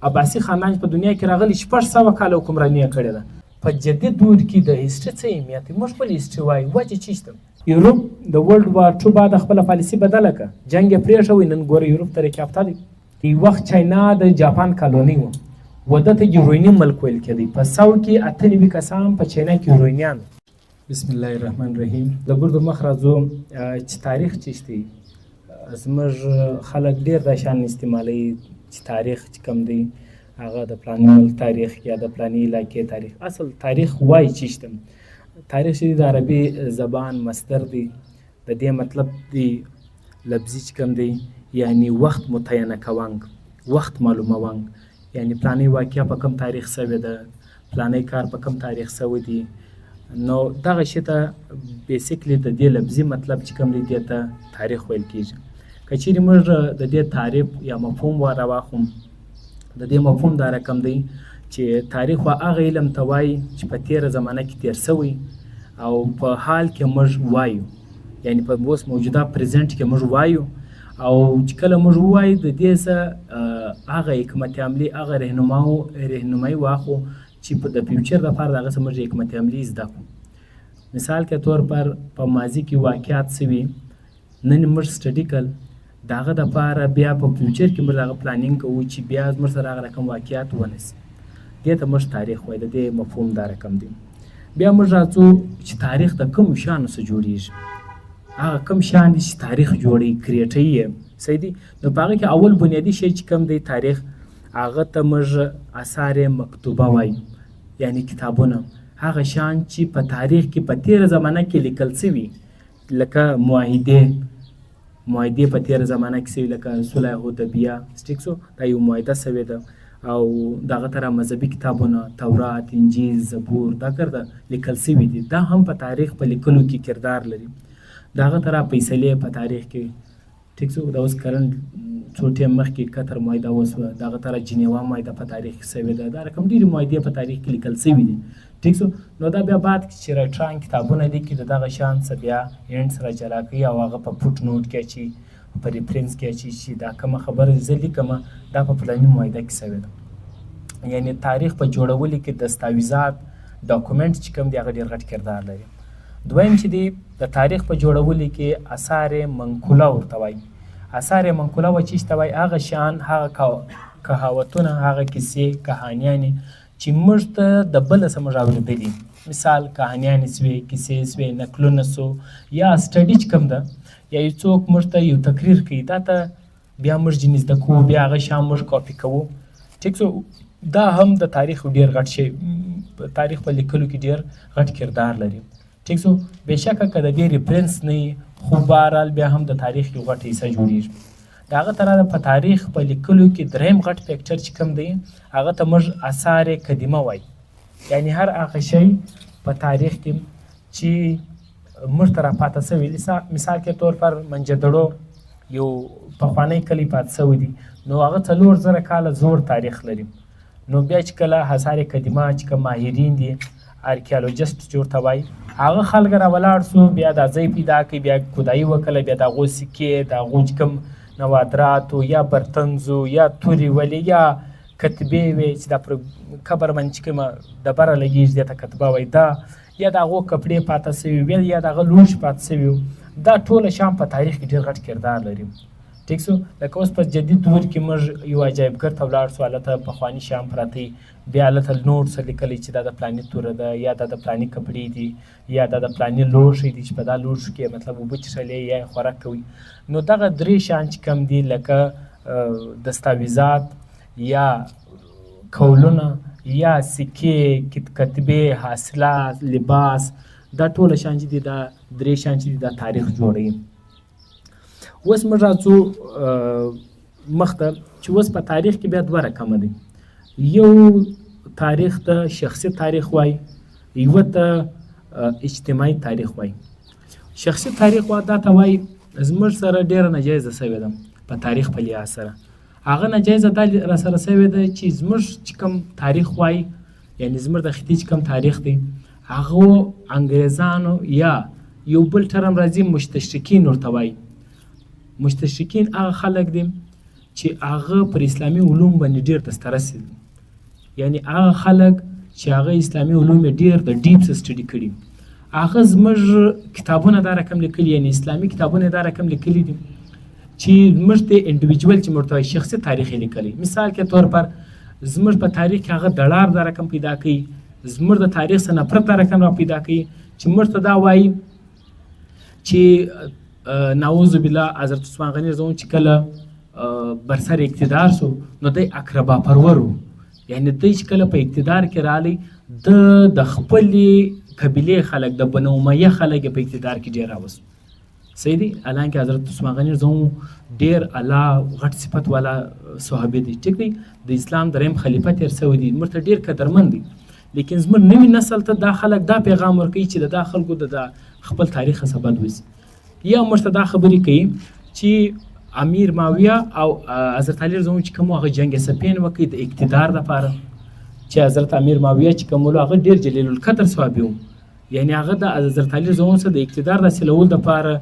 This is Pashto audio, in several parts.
عباسي خاندان په دنیا کې راغلی 600 کاله حکمراني یې کړې ده. په جدید دور کې د هیسټري څه اهمیت دی؟ موږ خپل هیسټري وایو وجه چی شته؟ یورپ د ورلد وار 2 بعد خپل پالیسي بدله کړه، جنگ یې پرېښوی. نن ګوره یورپ ترقي یافته دی. یو وخت چاینا د جاپان کالوني و، وده ته یورونیم ملک ویل کېدی. په 100 کې 98 کسان په چاینا کې یورونیان. بسم الله الرحمن الرحیم. د ګردو مخ راځو چې تاریخ چی شته. زموږ خلک ډېر دا شان استعمالوي چې تاریخ چې کوم دی هغه د پلاني ملک تاریخ یا د پلاني علاقې تاریخ. اصل تاریخ وایي چی شته. تاریخ چې د عربي زبان مصدر دی، د دې مطلب دی لفظي چې کوم دی یعنی وخت متعینه کوونک، وخت معلومونک. یعنی پلاني واقعه په کوم تاریخ شوې ده، پلاني کار په کوم تاریخ شوی دی. نو دغه شی ته بیسیکلی د دې لفظي مطلب چې کوم دی دې ته تاریخ ویل کېږي. که چیرې موږ د دې تعریف یا مفهوم راواخلو، د دې مفهوم دا رقم دی چې تاریخ هغه علم ته وایي چې په تېره زمانه کې تېر شوی او په حال کې موږ وایو، یعنی په اوس موجوده پریزنټ کې موږ وایو. او چې کله موږ ووایو د دې څه هغه حکمت عملي، هغه رهنمایي واخلو چې په د فیوچر لپاره د هغه څه موږ حکمت عملي زده کړو. مثال کے طور پر په ماضي کې واقعات سوي نن موږ سټډي کړل، د هغه دپاره بیا په فیوچر کې موږ هغه پلانینګ کوو چې بیا زموږ سره هغه رقم واقعات ونیسي. دې ته موږ تاریخ وایو. د دې مفهوم دا رقم دی. بیا موږ راځو چې تاریخ د کومو شیانو څخه جوړیږي. هغه کوم شیان دي چې تاریخ جوړوي، کریټوي یې، صحیح دي. نو په هغه کې اول بنیادي شی چې کوم دی تاریخ، هغه ته موږ آثار مکتوبه وایو، یعنی کتابونه. هغه شیان چې په تاریخ کې په تېره زمانه کې لیکل شوي، لکه معاهدې په تېره زمانه کې شوي، لکه صلح حدیبیه سټیکسو، دا یو معاهده شوې ده. او دغه تره مذهبي کتابونه تورات، انجیل، زبور، دا ګرده لیکل شوي دي. دا هم په تاریخ په لیکلو کې کردار لري. دغه تره فیصلې په تاریخ کې ټیک شو. دا اوس کرنټ څو ټیم مخکې قطر معاهده وسوه، دغه تره جنیوا معاهده په تاریخ کې شوې ده. دا رقم ډېرې معاهدې په تاریخ کې لیکل شوي دي. ټیک شو. نو دا بیا بعد کې چې رایټران کتابونه لیکي د دغه شیان څخه بیا اینډ سره جلا کوي او هغه په فوټ نوټ کې اچوي، په ریفرنس کې اچوي چې دا کومه خبره زه لیکم دا په فلاني معاهده کې شوې ده. یعنی تاریخ په جوړولو کې دستاویزات، ډاکومنټ چې کوم دی هغه ډېر غټ کردار لري. دویم چې دی د تاریخ په جوړولو کې آثار منقوله ورته وایي. آثار منقوله و چې ته وایي هغه شیان، هغه کهاوتونه، هغه کیسې، کهانیانې چې موږ ته د بله څه موږ اورېدلي. مثال کهانیانې سوې، کیسې سوې، نقلونه سو، یا سټډي چې کوم ده، یا یو څوک موږ ته یو تقریر کوي، دا ته بیا موږ ځینې زده کوو، بیا هغه شیان موږ کاپي کوو. ټیک شو. دا هم د تاریخ ډېر غټ شی، تاریخ په لیکلو کې ډېر غټ کردار لري. ټیک شو. بېشکه که د دې ریفرنس نه وي، خو بهرحال بیا هم د تاریخ یو غټ حصه جوړېږي. د هغه طرح په تاریخ په لیکلو کې دریم غټ فیکټر چې کوم دی هغه ته موږ آثار قدیمه وایي. یعنی هر هغه شی په تاریخ کې چې موږ ته راپاته شوي. مثال کې طور پر منجدړو یو پخوانی کلی پاتې شوی دی، نو هغه 4000 کاله زوړ تاریخ لري. نو بیا چې کله آثار قدیمه چې کوم ماهرین دي، آرکیالوجسټ چې ورته وایي، هغه خلک راولاړ سو، بیا دا ځای پیدا کړي، بیا کودایي وکړه، بیا د هغو سکې، د هغو چې کوم نوادراتو یا برتنزو یا تورې ولې یا کتبې وې چې دا پر قبر باندې چې کومه ډبره لګېږي دې ته کتبه وایي، دا یا د هغو کپړې پاته شوي وي یا د هغه لوښي پاته شوي وي. دا ټوله شیان په تاریخ کې ډېر غټ کردار لري. ټیک شو. لکه اوس په جدید دور کې موږ یو عجایبګر ته ولاړ سو، هلته پخواني شیان پراته وي، بیا هلته نوټ څه لیکلی چې دا د فلاني توره ده، یا دا د فلاني کپړې دي، یا دا د فلاني لوښی دی چې په دا لوښو کې مطلب اوبه څښلې یا یې خوراک کوي. نو دغه درې شیان چې کوم دي لکه دستاویزات یا کولونه یا سکې، کتبې، حاصلات، لباس، دا ټوله شیان چې دي دا درې شیان چې دي دا تاریخ جوړوي. اوس موږ راځو مخ ته چې اوس په تاریخ کې بیا دوه رقمه دي. یو تاریخ ته شخصي تاریخ وایي، یوه ته اجتماعي تاریخ وایي. شخصي تاریخ دا ته وایي زموږ سره ډېره ناجایزه شوې ده په تاریخ په لحاظ سره. هغه ناجایزه دا راسره شوې ده چې زموږ چې کوم تاریخ وایي، یعنی زموږ د خطي چې کوم تاریخ دی، هغه انګریزانو یا یو بل ټرم راځي مستشرقین ورته وایي. مستشرقین هغه خلک دي چې هغه پر اسلامي علوم باندې ډېر دسترس دي، یعنی هغه خلک چې هغه اسلامي علوم یې ډېر د ډیپ سټډي کړي، هغه زموږ کتابونه دا رقم لیکلي، یعنی اسلامي کتابونه دا رقم لیکلي دي چې زموږ ته انډیویجوال چې موږ ته شخصي تاریخ یې لیکلی. مثال کے طور پر زموږ په تاریخ کې هغه دړار دا رقم پیدا کوي، زموږ د تاریخ څخه نفرت دا رقم را پیدا کوي چې موږ ته دا وایي چې نعوذ بالله حضرت عثمان غني رضی چې کله برسر اقتدار سو نو دی اقربا پرور و، یعنی دی چې کله په اقتدار کې رالی د خپلې قبیلې خلک د بنو امیه خلک په اقتدار کې ډېر راوست. صحیح دی، حالانکه حضرت عثمان غني رضی ډېر الله غټ صفت والا صحابي دی، ټیک دی، د اسلام دریم خلیفه تېر سوی دی، موږ ته ډېر قدرمن دی. لیکن زموږ نوي نسل ته دا خلک دا پیغام ورکوي چې د دا خلکو د خپل تاریخ څخه بد وځي، یا موږ ته دا خبرې کوي چې امیر معاویه او حضرت علي رضی چې کوم هغه جنګ سپین وکړي د اقتدار دپاره، چې حضرت امیر معاویه چې کوم هغه ډېر جلیل القدر صحابي و، یعنی هغه د حضرت علي رضی څخه د اقتدار د حاصلولو دپاره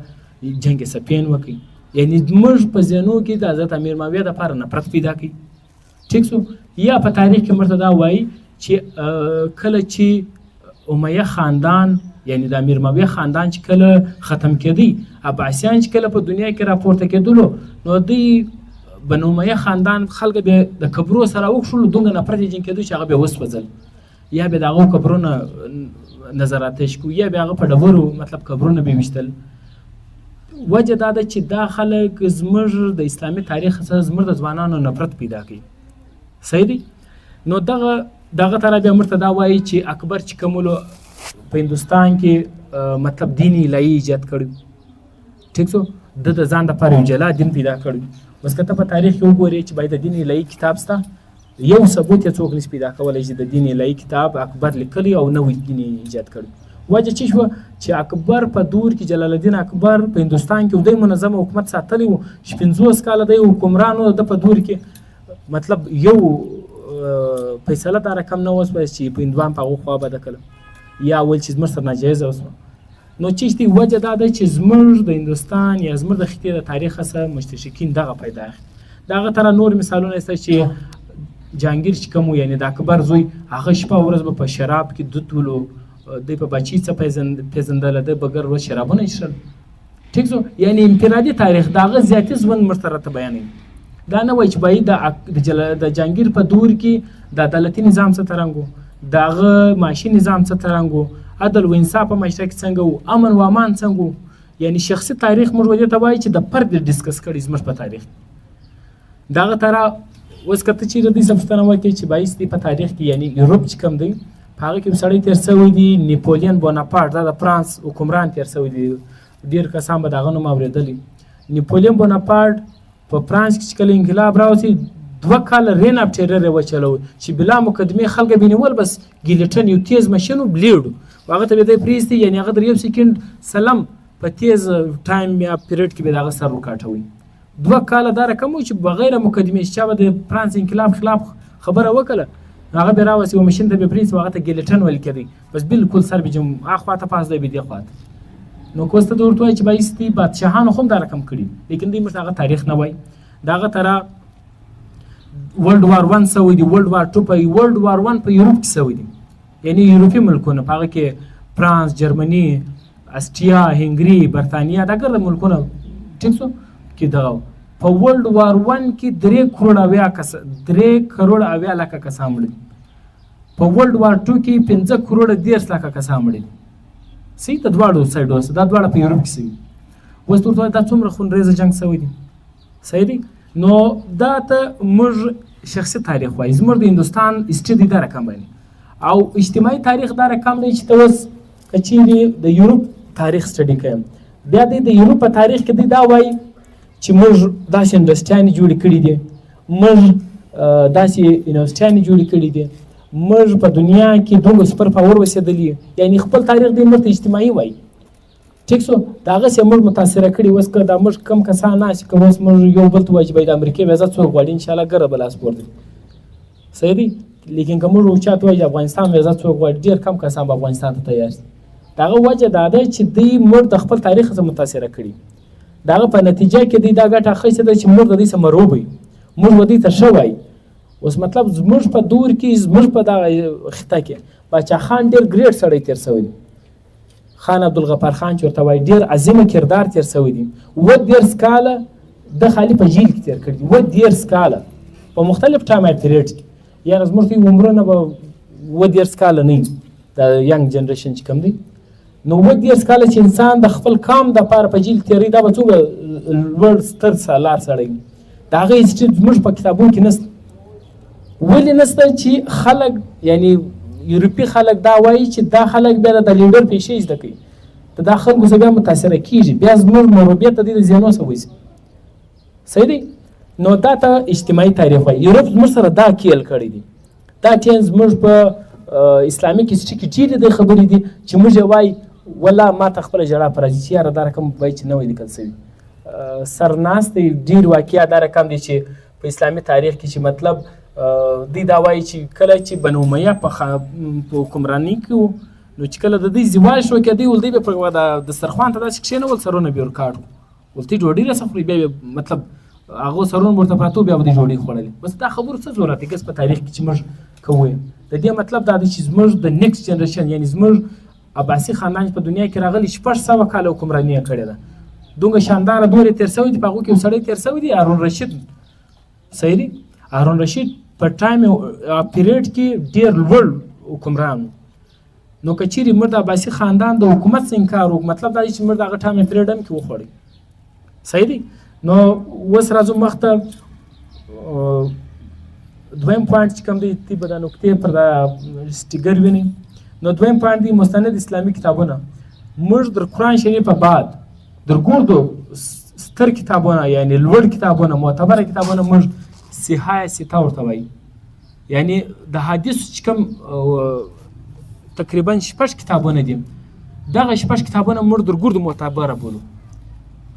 جنګ سپین وکړي، یعنی موږ په ذهنو کې د حضرت امیر معاویه دپاره نفرت پیدا کوي. ټیک سو، یا په تاریخ کې موږ ته دا وایي چې کله چې امیه خاندان یعنی د امیر معاویه خاندان چې کله ختم کېدی، عباسیان چې کله په دنیا کې راپورته کېدلو نو دوی بنو امیه خاندان خلک بیا د قبرو سره وکښلو، دومره نفرت یې جنګ کېدو چې هغه بیا وسوځل، یا بیا د هغو قبرونه نظراتش کو، یا بیا هغه په ډبرو مطلب قبرونه بیا ویشتل. وجه دا ده چې دا خلک زموږ د اسلامي تاریخ څخه زموږ د ځوانانو نفرت پیدا کوي. صحیح دی، نو دغه طرح بیا موږ ته دا وایي چې اکبر چې کومولو په هندوستان کې مطلب دین الهي ایجاد کړی، ټیک سو، د ځان دپاره یو جلا دین پیدا کړی. اوس که ته په تاریخ کې وګورې چې باید د دین الهي کتاب شته، یو ثبوت یې څوک نشي پیدا کولی چې د دین الهي کتاب اکبر لیکلی او نوی دین ایجاد کړی. وجه چې شوه چې اکبر په دور کې جلال الدین اکبر په هندوستان کې دوی منظم حکومت ساتلی و، 50 کاله دی حکمران و، د په دور کې مطلب یو فیصله دا رقم نه وسوه چې په هندوان په هغو خوا بده کړه، یا ول چې زموږ سره ناجایزه وسوه. نو چې دی وجه دا ده چې زموږ د هندوستان یا زموږ د خطې د تاریخ څخه مستشرقین دغه پیدا اخلي. دغه طرح نور مثالونه شته چې جهانګیر چې کوم یعنی د اکبر زوی هغه شپه ورځ به په شراب کې دود ولو، دی په بچی څه پیژندله، د بغیر ورځ شرابونه یې څښل. ټیک سو، یعنی انفرادي تاریخ د هغه ذاتي ژوند موږ ته راته بیانوي. دا نه وایي چې باید د جهانګیر په دور کې د عدالتي نظام څه ترنګ و، د هغه معاشي نظام څه ترنګ و، عدل و انصاف په معاشره کې څنګه و، امن و امان څنګه و. یعنی شخصي تاریخ موږ ودې ته وایي چې د فرد ډسکس کړي زموږ په تاریخ. دغه طرح اوس که ته چېرې دوی څه پوښتنه وکړې چې بایس دی په تاریخ کې یعنی یوروپ چې کوم دی په هغه کې سړی تېر سوی دی، نیپولین بوناپارټ دا د فرانس حکمران تېر سوی دی، ډېر کسان به د هغه نوم اورېدلی. نیپولین بوناپارټ په فرانس کې چې کله انقلاب راوځي 2 کاله رین اف ټیرر یې وچلوه چې بلا مقدمې خلک به یې نیول، بس ګیلټن یو تیز مشین و بلیډ و، هغه ته به دی پرېږدي، یعنې هغه در 1 سیکنډ سلم په تیز ټایم یا پیریډ کې به د هغه سر وکاټوي. 2 کاله دا رقم و چې بغیر مقدمې چې چا به د فرانس انقلاب خلاف خبره وکړه هغه به راوسي و مشین ته به پرېږدي، هغه ته ګیلټن ویل کېدی، بس بالکل سر به جم هغه خواته پاس دی به دې خواته. نو که اوس ته د ورته وایي چې بایستی بادشاهانو خو هم دا رقم کړي، لیکن دوی موږ ته هغه تاریخ نه وایي. دغه طرح ورلډ وار 1 سوی دی، ورلډ وار 2 په ورلډ وار 1 په یوروپ کې سوی دی، یعنی یوروپي ملکونه په هغه کې فرانس، جرمني، اسټریا، هنګري، برطانیه دا ګرده ملکونه ټیک سو کې دغه په ورلډ وار 1 کې 3 کروڑ 80 لکه کسان مړه دي، په ورلډ وار 2 کې 15 کروڑ 10 لکه کسان مړه دي. صحیح، د دواړو سایډو دا دواړه په یوروپ کې سوي. اوس ته ورته دا څومره خونریزه جنګ سوی دی. صحیح دی، نو دا ته موږ شخصي تاریخ وایي، زموږ د هندوستان هسټري دا رقم باندې، او اجتماعي تاریخ دا رقم دی چې ته اوس که چیرې د یوروپ تاریخ سټډي کوم، بیا دی د یوروپ په تاریخ کې دی دا وایي چې موږ داسې انډسټریانې جوړې کړي دي، موږ داسې یونیورسټیانې جوړې کړي دي، موږ په دنیا کې دومره سپر پاور وسېدلي، یعنی خپل تاریخ دی موږ ته اجتماعي وایي. ټیک سو، د هغه څه موږ متاثره کړي. اوس که دا موږ کم کسان ناست که اوس موږ یو بل ته وایي چې باید د امریکې ویزه څوک غواړي، انشاءالله ګره به لاس پورته کړي. صحیح دی، لیکن که موږ چا ته وایي چې افغانستان ویزه څوک غواړي، ډېر کم کسان به افغانستان ته تیار شي. د هغه وجه دا ده چې دوی موږ د خپل تاریخ څخه متاثره کړي. د هغه په نتیجه کې دوی دا ګټه اخیستې ده چې موږ د دوی څخه مروب یو، موږ به دې ته ښه وایي. اوس مطلب زموږ په دور کې زموږ په دغه خطه کې باچا خان ډېر ګریټ سړی تېر شوی دی. خان عبدالغفار خان چې ورته وایي ډېر عظیمه کردار تېر شوی دی. 30 کاله د خالي په جیل کې تېر کړي دي. 30 کاله په مختلف ټایم پیریډ کې، یعنې زموږ ټول عمرونه به 30 کاله نه وي د ینګ جنریشن چې کوم دی. نو 30 کاله چې انسان د خپل قام دپاره په جیل تېروي، دا به څومره لوړ ستر سالار سړی وي. د هغه هسټري زموږ په کتابونو کې نشته. ولې نشته؟ چې خلک یعنې یورپي خلک دا وایي چې دا خلک بیا د لیډر پیشې زده کوي، د دا خلکو څخه بیا متاثره کېږي، بیا زموږ مربوطیت د دې د ذهنو څخه وځي. صحیح دی؟ نو دا ته اجتماعي تاریخ وایي. یورپ زموږ سره دا کیل کړی دی. دا ټین زموږ په اسلامي هسټري کې ډېرې د خبرې دي چې موږ یې وایي والله ما ته خپله ژړا په راځي چې یاره دا رقم وایي چې نه وی لیکل شوي. سرناستې ډېر واقعه دا رقم دی چې په اسلامي تاریخ کې چې مطلب دوی دا وایي چې کله چې بنو امیه په حکمراني کې وو، نو چې کله د دوی زوال شو کې دوی ول دوی به په دسترخوان ته داسې کښېنول، سرونه به یې ورکاږو، ول ته ډوډۍ راسه خوري، بیا مطلب هغه سرونه ورته پراته بیا به دوی ډوډۍ خوړلې. بس دا خبرو څه ضرورت دی ګس په تاریخ کې چې موږ کوو. د دې مطلب دا دی چې زموږ د نیکسټ جنریشن یعنې زموږ عباسي خاندان په دنیا کې راغلي 600 کاله حکمراني یې کړې ده. دومره شانداره دور یې تېر شوی دی. په هغو کې یو سړی تېر شوی دی هارون رشید. صحیح دی؟ هارون رشید په ټایم پیریډ کې ډېر لوړ حکمران و. نو که چیرې موږ د عباسي خاندان د حکومت څخه انکار وکړو، مطلب دا دی چې موږ د هغه ټایم پیریډ هم کې وخوړی. صحیح دی؟ نو اوس راځو مخته. دویم پوینټ چې کوم دی تی به دا نکتې پر دا سټیګر ویني. نو دویم پوینټ دی مستند اسلامي کتابونه. موږ در قرآن شریف په بعد در ګردو ستر کتابونه یعنې لوړ کتابونه معتبره کتابونه موږ صحاح سته ورته وایي. یعنې د حدیثو چې کوم تقریبا 6 کتابونه دي، دغه 6 کتابونه موږ در ګردو معتبره بولو،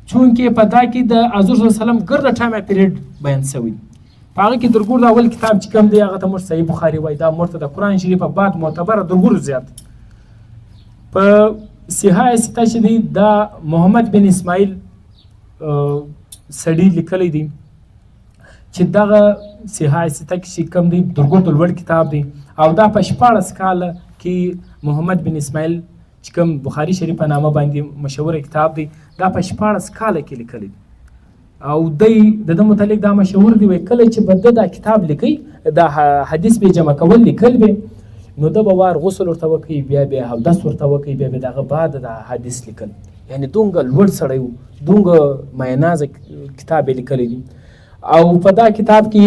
چونکې په دا کې د حضور صلی الله علیه وسلم ګرده ټایم پیریډ بیان شوی. په هغه کې در ګردو اول کتاب چې کوم دی هغه ته موږ صحیح بخاري وایي. دا موږ ته د قرآن شریف په بعد معتبره در ګردو زیات. په صحاح سته چې دی دا محمد بن اسماعیل سړي لیکلی دی چې دغه صحاح سته کې کوم دی در ګردو لوړ کتاب دی، او دا په 14 کاله کې محمد بن اسماعیل چې کوم بخاري شریف په نامه باندې مشهور کتاب دی، دا په 14 کاله کې لیکلی دی. او دی د ده متعلق دا مشهور دی، وایي کله چې به ده دا کتاب لیکي، دا حدیث به جمع کول لیکل به، نو ده به وار غسل ورته وکوي، بیا به اودس ورته وکوي، بیا به د هغه بعد د حدیث لیکل. یعنې دومره لوړ سړی و، دومره معنازه کتاب یې لیکلی دی. او په دا کتاب کې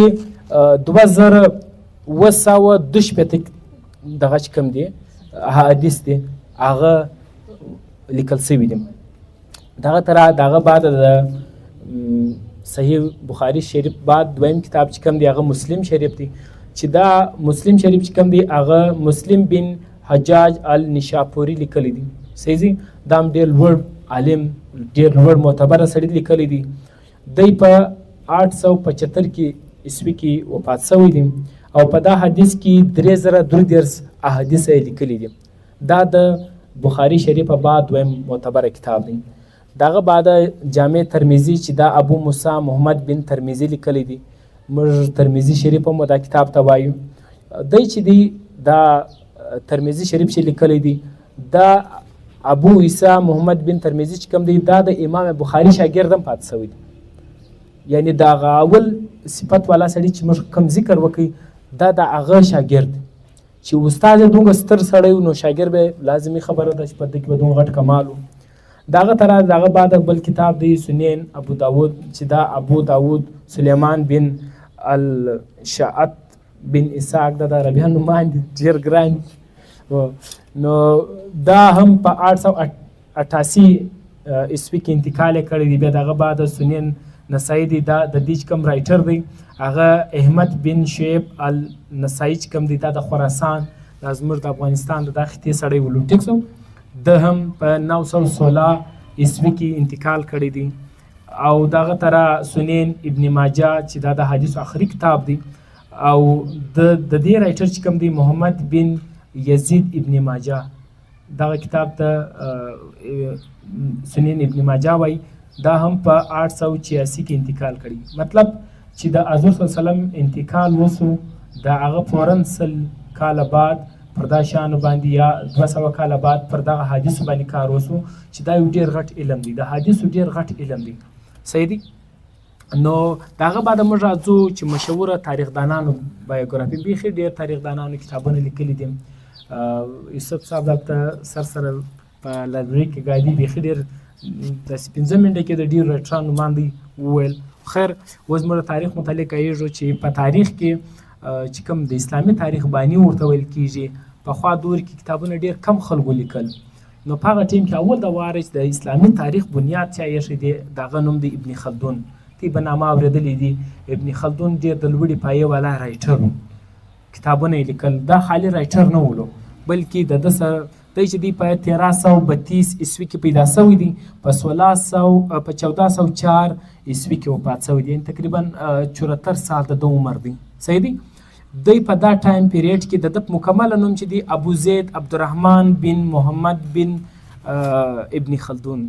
2762 دغه چې کوم دی حدیث دی هغه لیکل شوي دي. دغه بعد د صحیح بخاري شریف بعد دویم کتاب چې کوم دی هغه مسلم شریف دی، چې دا مسلم شریف چې کوم دی هغه مسلم بن حجاج النشاپوري لیکلی دی. صحیح دی؟ دا هم ډېر لوړ عالم، ډېر لوړ معتبره سړي لیکلی دی. دی په 875 کې عیسوي کې وفات شوی دی، او په دا حدیث کې 3032 احادیث یې لیکلي دي. دا د بخاري شریف په بعد دویم معتبره کتاب دی. دغه بعد جامع ترمذي چې دا ابو موسی محمد بن ترمذي لیکلی دی، موږ ترمذي شریف هم دا کتاب ته وایو. دی چې دی دا ترمذي شریف چې لیکلی دی، دا ابو عیسی محمد بن ترمذي چې کوم دی دا د امام بخاري شاګرد هم پاتې شوی دی. یعنې د هغه اول صفت والا سړي چې موږ کوم ذکر وکړي دا د هغه شاګرد چې استاد یې دومره ستر سړی و، نو شاګرد به لازمي خبره ده چې په ده کې به دومره غټ کمال و. دغه طرح دغه بعد بل کتاب دی سنن ابو داود چې دا ابو داود سلیمان بن الشعت بن اسحاق د عربیان نومان دي، ډېر ګران. نو دا هم په 888 عیسوي کې انتقال یې کړی دی. بیا دغه بعد سنن نسائی دی، دا د دې چې کوم رایټر دی هغه احمد بن شعیب النسائی چې کوم دی دا د خراسان دا زموږ د افغانستان د دا خطې سړی ولو. ټیک شو؟ ده هم په 916 عیسوي کې انتقال کړی دی. او دغه طرح سنن ابن ماجه چې دا د حدیث آخري کتاب دی، او د دې رایټر چې کوم دی محمد بن یزید ابن ماجه، دغه کتاب ته سنن ابن ماجه وایي. دا هم په 886 کې انتقال کړی. مطلب چې د حضور صلی الله علیه وسلم انتقال وسو د هغه فوراً 100 کاله بعد پر دا شیانو باندې یا 200 کاله بعد پر دغه حدیثو باندې کار وسو چې دا یو ډېر غټ علم دی، د حدیثو ډېر غټ علم دی. صحیح دی. نو د هغه بعد موږ راځو چې مشهوره تاریخ دانانو بایوګرافي بیخي ډېر تاریخ دانانو کتابونه لیکلي دي. یوسف صاحب دلته سره په لایبرري کې ګایدي بیخي ډېر داسې 15 منټه کې د ډېرو رایټرانو باندې وویل. خیر اوس موږ تاریخ مطالعه کوو چې په تاریخ کې چې کوم د اسلامي تاریخ بانی ورته ویل کېږي پخوا دور کې کتابونه ډېر کم خلکو لیکل. نو په هغه ټیم کې اول د واره چې د اسلامي تاریخ بنیاد چا ایښی دی د هغه نوم دی ابن خلدون. تی به نامه اورېدلی دي. ابن خلدون ډېر د لوړې پایې والا رایټر و، کتابونه یې لیکل. دا خالي رایټر نه ولو بلکې د ده سره دی چې دی په 1332 عیسوي کې پیدا شوی دی، په 1404 عیسوي کې وفات شوی دی، تقریبا 74 سال د ده عمر دی. صحیح دی. دی په دا ټایم پیریډ کې د ده مکمله نوم چې دی ابو زید عبدالرحمن بن محمد بن ابن خلدون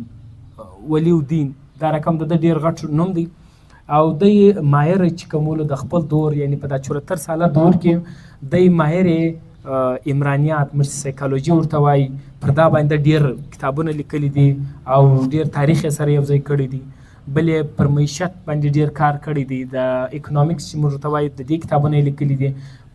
ولی الدین، دا رقم د ده ډېر غټ نوم دی. او دی ماهر چې کومولو د خپل دور یعنی په دا 74 ساله دور کې دی ماهر عمرانیات سایکالوجي ورته وایي، پر دا باندې ډېر کتابونه لیکلي دي او ډېر تاریخ یې سره یو ځای کړی دی. بل یې پر معیشت باندې ډېر کار کړی دی، د اکنامکس چې موږ ورته وایو د دې کتابونه یې لیکلي دي.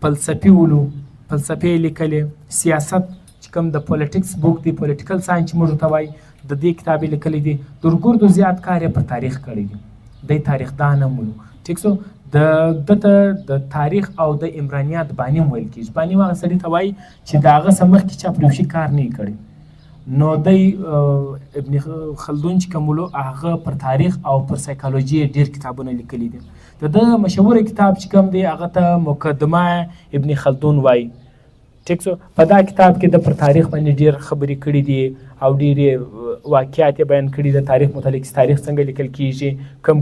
فلسفي ولو فلسفې یې لیکلې، سیاست چې کوم د پولیټکس بوک دی پولیټیکل ساینس چې موږ ورته وایو د دې کتاب یې لیکلی دی. تر زیات کار یې پر تاریخ کړی دی. دی تاریخدان هم ولو. ټیک سو د د تاریخ او د عمرانیات بانی هم ویل کېږي. بانی هغه سړي ته وایي چې د هغه څه مخکې چا پر یو شي کار نه یې کړی. نو دی ابن خلدون چې کومولو هغه پر تاریخ او پر سایکالوجي ډېر کتابونه لیکلي دي. د ده مشهوره کتاب چې کوم دی هغه ته مقدمه ابن خلدون وایي. ټیک سو په دا کتاب کې د پر تاریخ باندې ډېر خبرې کړي دي او ډېرې واقعات یې بیان کړي د تاریخ متعلق چې تاریخ څنګه لیکل کېږي،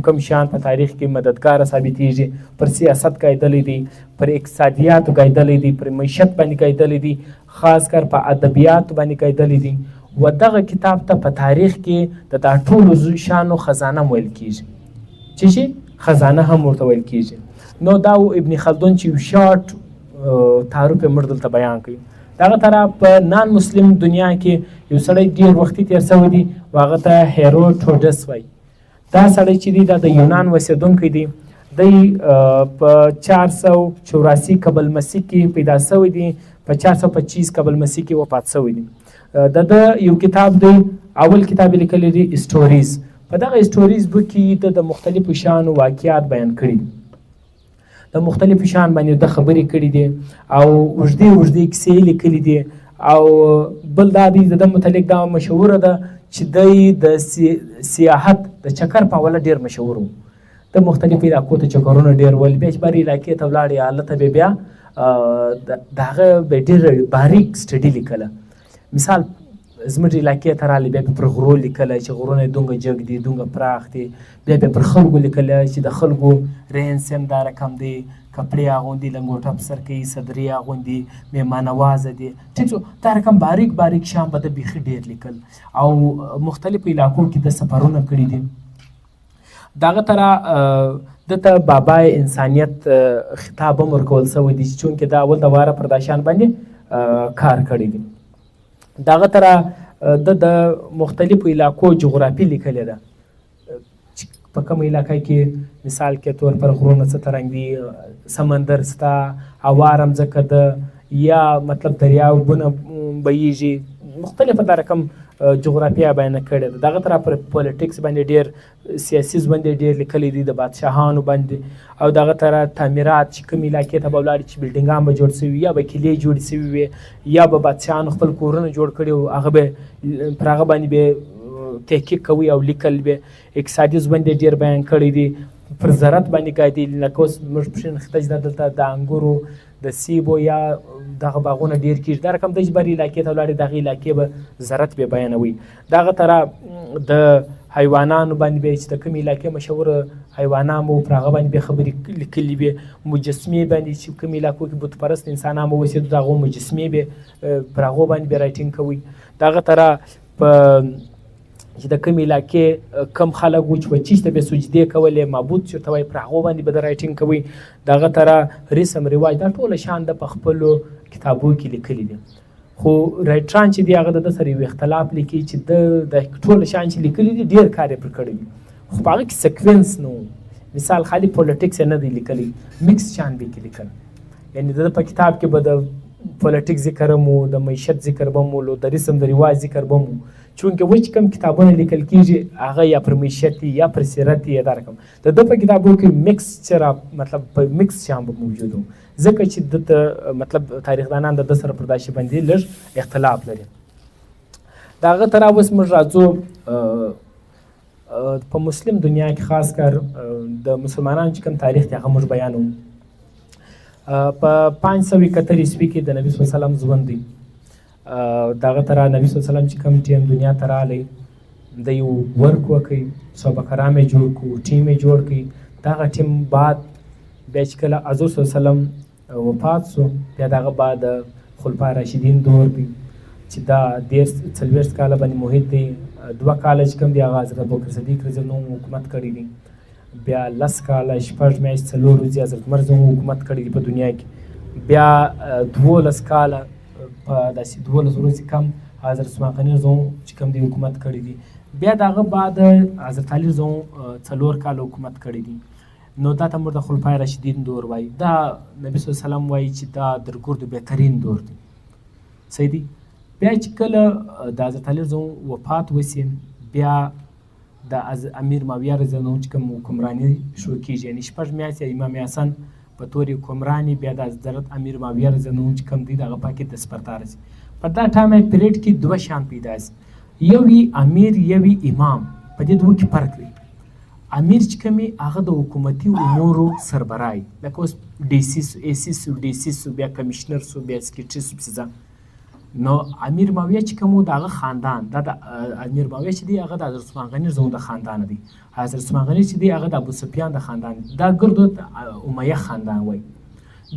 کم شیان په تاریخ کې مددګاره ثابتېږي. پر سیاست ګایدلی دی، پر اقتصادیاتو ګایدلی دی، پر معیشت باندې ګایدلی دی، خاص کر په ادبیاتو باندې ګایدلی دی. و دغه کتاب ته په تاریخ کې د دا ټولو شانو خزانه هم ویل کېږي. چې شي خزانه هم ورته ویل کېږي. نو دا ابن خلدون چې یو شارټ تعارف یې موږ دلته بیان کوي. دغه طرح په نان مسلم دنیا کې یو سړی ډېر وختي تېر شوی دی و هغه ته هیروډوټس وایي. دا سړی چې دی دا د یونان اوسېدونکی دی. دی په 484 قبل مسیح کې پیدا شوی دی، په 425 قبل مسیح کې وفات شوی دی. د ده یو کتاب دی، اول کتاب یې لیکلی دی اسټوریز. په دغه اسټوریز بک کې د مختلفو شیانو واقعات بیان کړي، د مختلفو شیانو باندې د خبرې کړي دي او اوږدې کیسې لیکلي دي. او بل دا دی د ده متعلق دا مشهوره ده چې دی د سیاحت د چکر په حواله ډېر مشهور و. د مختلفو علاقو ته چکرونه ډېر ول، بیا چې بهر علاقې ته ولاړې هلته به بیا د هغه به ډېر باریک سټډي لیکله. مثال زموږ علاقې ته راغلی، بیا به پر غرو لیکله چې غرونه یې دومره جګ دي دومره پراخ دي. بیا به پر خلکو لیکله چې د خلکو رهن سهن دا رقم دی، کپړې اغوندي، لنګوټه په سر کوي، صدرې اغوندي، مهمانوازه دي. ټیک شو. دا رقم باریک شیان به ده بیخي ډېر لیکل او مختلفو علاقو کې د سفرونه کړي دي. دغه طرح دته بابای انسانیت خطاب هم ورکول شوی دی چې چونکې دا اول د واره پر دا شیان باندې کار کړی دی. دغه طرح د مختلفو علاقو جغرافي لیکلې ده چې په کوم علاقه کې مثال کې طور پر غرونه څه ترنګ دي، سمندر سته، هواره مځکه ده یا مطلب دریابونه بهیږي، مختلفه دا رقم جغرافیه بیانه کړې ده. دغه طرح پر پولیټکس باندې ډېر سیاسي باندې ډېر لیکلی دي، د بادشاهانو باندې. او دغه طرح تعمیرات چې کوم علاقې ته به ولاړې چې بلډینګان به جوړ شوي یا به کیلې جوړې شوي وي یا به بادشاهانو خپل کورونه جوړ کړي وو، هغه به پر هغه باندې به تحقیق کوي او لیکل به. اقتصادي باندې ډېر بیان کړی دي، پر زراعت باندې ګایدي. لکه اوس موږ پښې نښته چې دلته د انګورو د سیبو یا دغه باغونه ډېر کېږي. دا رقم دی چې بهر علاقې ته ولاړې دغه علاقې به زراعت به بیانوي. دغه طرح د حیوانانو باندې به چې د کومې علاقې مشهوره حیوانان به پر هغه باندې به خبرې لیکلي وي. مجسمې باندې چې کوم علاقو کې بتپرست انسانان به اوسېدو د هغو مجسمې به پر هغو باندې به رایټینګ کوي. دغه طرح په چې د کوم علاقې کم خلک وو چې په چیشته به سجدې کولې معبود چېرته وایي پر هغو باندې به د رایټینګ کوئ دغه طرح رسم رواج دا ټوله شان د په خپلو کتابو کې لیکلي دي خو رایټران چې دی هغه د ده سره یو اختلاف لیکي چې د ټوله شان چې لیکلي دي ډېر کار یې پر کړی وي خو په هغه کې سکوینس نه و مثال خالي پولیټکس یې نه دی لیکلی مکس شان به یې کې لیکل یعنی د ده په کتاب کې به د پولیټیک ذکر هم و د معیشت ذکر به هم و د رسم د رواج ذکر به هم و چونکې وچ کم کتابونه لیکل کېږي هغه یا پر معیشت یا پر سیرت یا دا رقم د ده په کتابو کې مکس مطلب په مکس شان به موجود و ځکه چې دته مطلب تاریخدانان د ده سره پر دا شي باندې لږ اختلاف لري د هغه تر اوس موږ راځو په مسلم دنیا کې خاص کر د مسلمانانو چې کوم تاریخ دی هغه موږ بیانوو په 571 عیسوي کې د نبي صلی الله علیه وسلم ژوند دی دغه تر نبی صلی الله علیه وسلم چې کوم ټیم دنیا ته راغلی د یو ورک وکړي صحابه کرام یې جوړ کړو ټیم یې جوړ کړي دغه ټیم بعد بیا چې کله حضور صلی الله علیه وسلم وفات شو بیا دغه بعد خلفای راشدین دور دی چې دا 40 کاله باندې محیط دی 2 کاله چې کوم دی هغه حضرت ابوبکر صدیق رضی الله عنه حکومت کړی دی بیا 10 کاله 6 میاشتې 4 ورځې حضرت عمر رضی الله عنه حکومت کړی دی په دنیا کې بیا 12 کاله په داسې 12 ورځې کم حضرت عثمان غني رضی الله عنه چې کوم دی حکومت کړی دی بیا دغه بعد حضرت علي رضی الله عنه 4 کاله حکومت کړی دی نو دا ته موږ د خلفای راشدین دور وایي دا نبی صلی الله علیه وسلم وایي چې دا د ګردو بهترین دور دی صحیح دی بیا چې کله د حضرت علي رضی الله عنه وفات وسي بیا د امیر معاویه رضی الله عنه چې کوم حکمراني شروع کېږي یعنې 6 میاشتې امام حسن په طور حکمراني بیا د حضرت امیر معاویه رضی الله عنه چې کوم دی دغه پاکې د سپرتا راځي په دا ټایم پیریډ کې 2 شان پیدا شي یو وي امیر یو وي امام په دې دوه کې فرق دی امیر چې کوم هغه د حکومتي امورو سربراهي لکه اوس ډي سي سو بیا کمیشنر سو بیا سکریټري سو پسې نو امیر معاویه چې کوم دغه خاندان دا د امیر معاویه چې دی هغه د حضرت عثمان غني رضی الله عنه خاندان دی حضرت عثمان غني چې دی هغه د ابو سفیان د خاندان دا ګردو امیه خاندان وای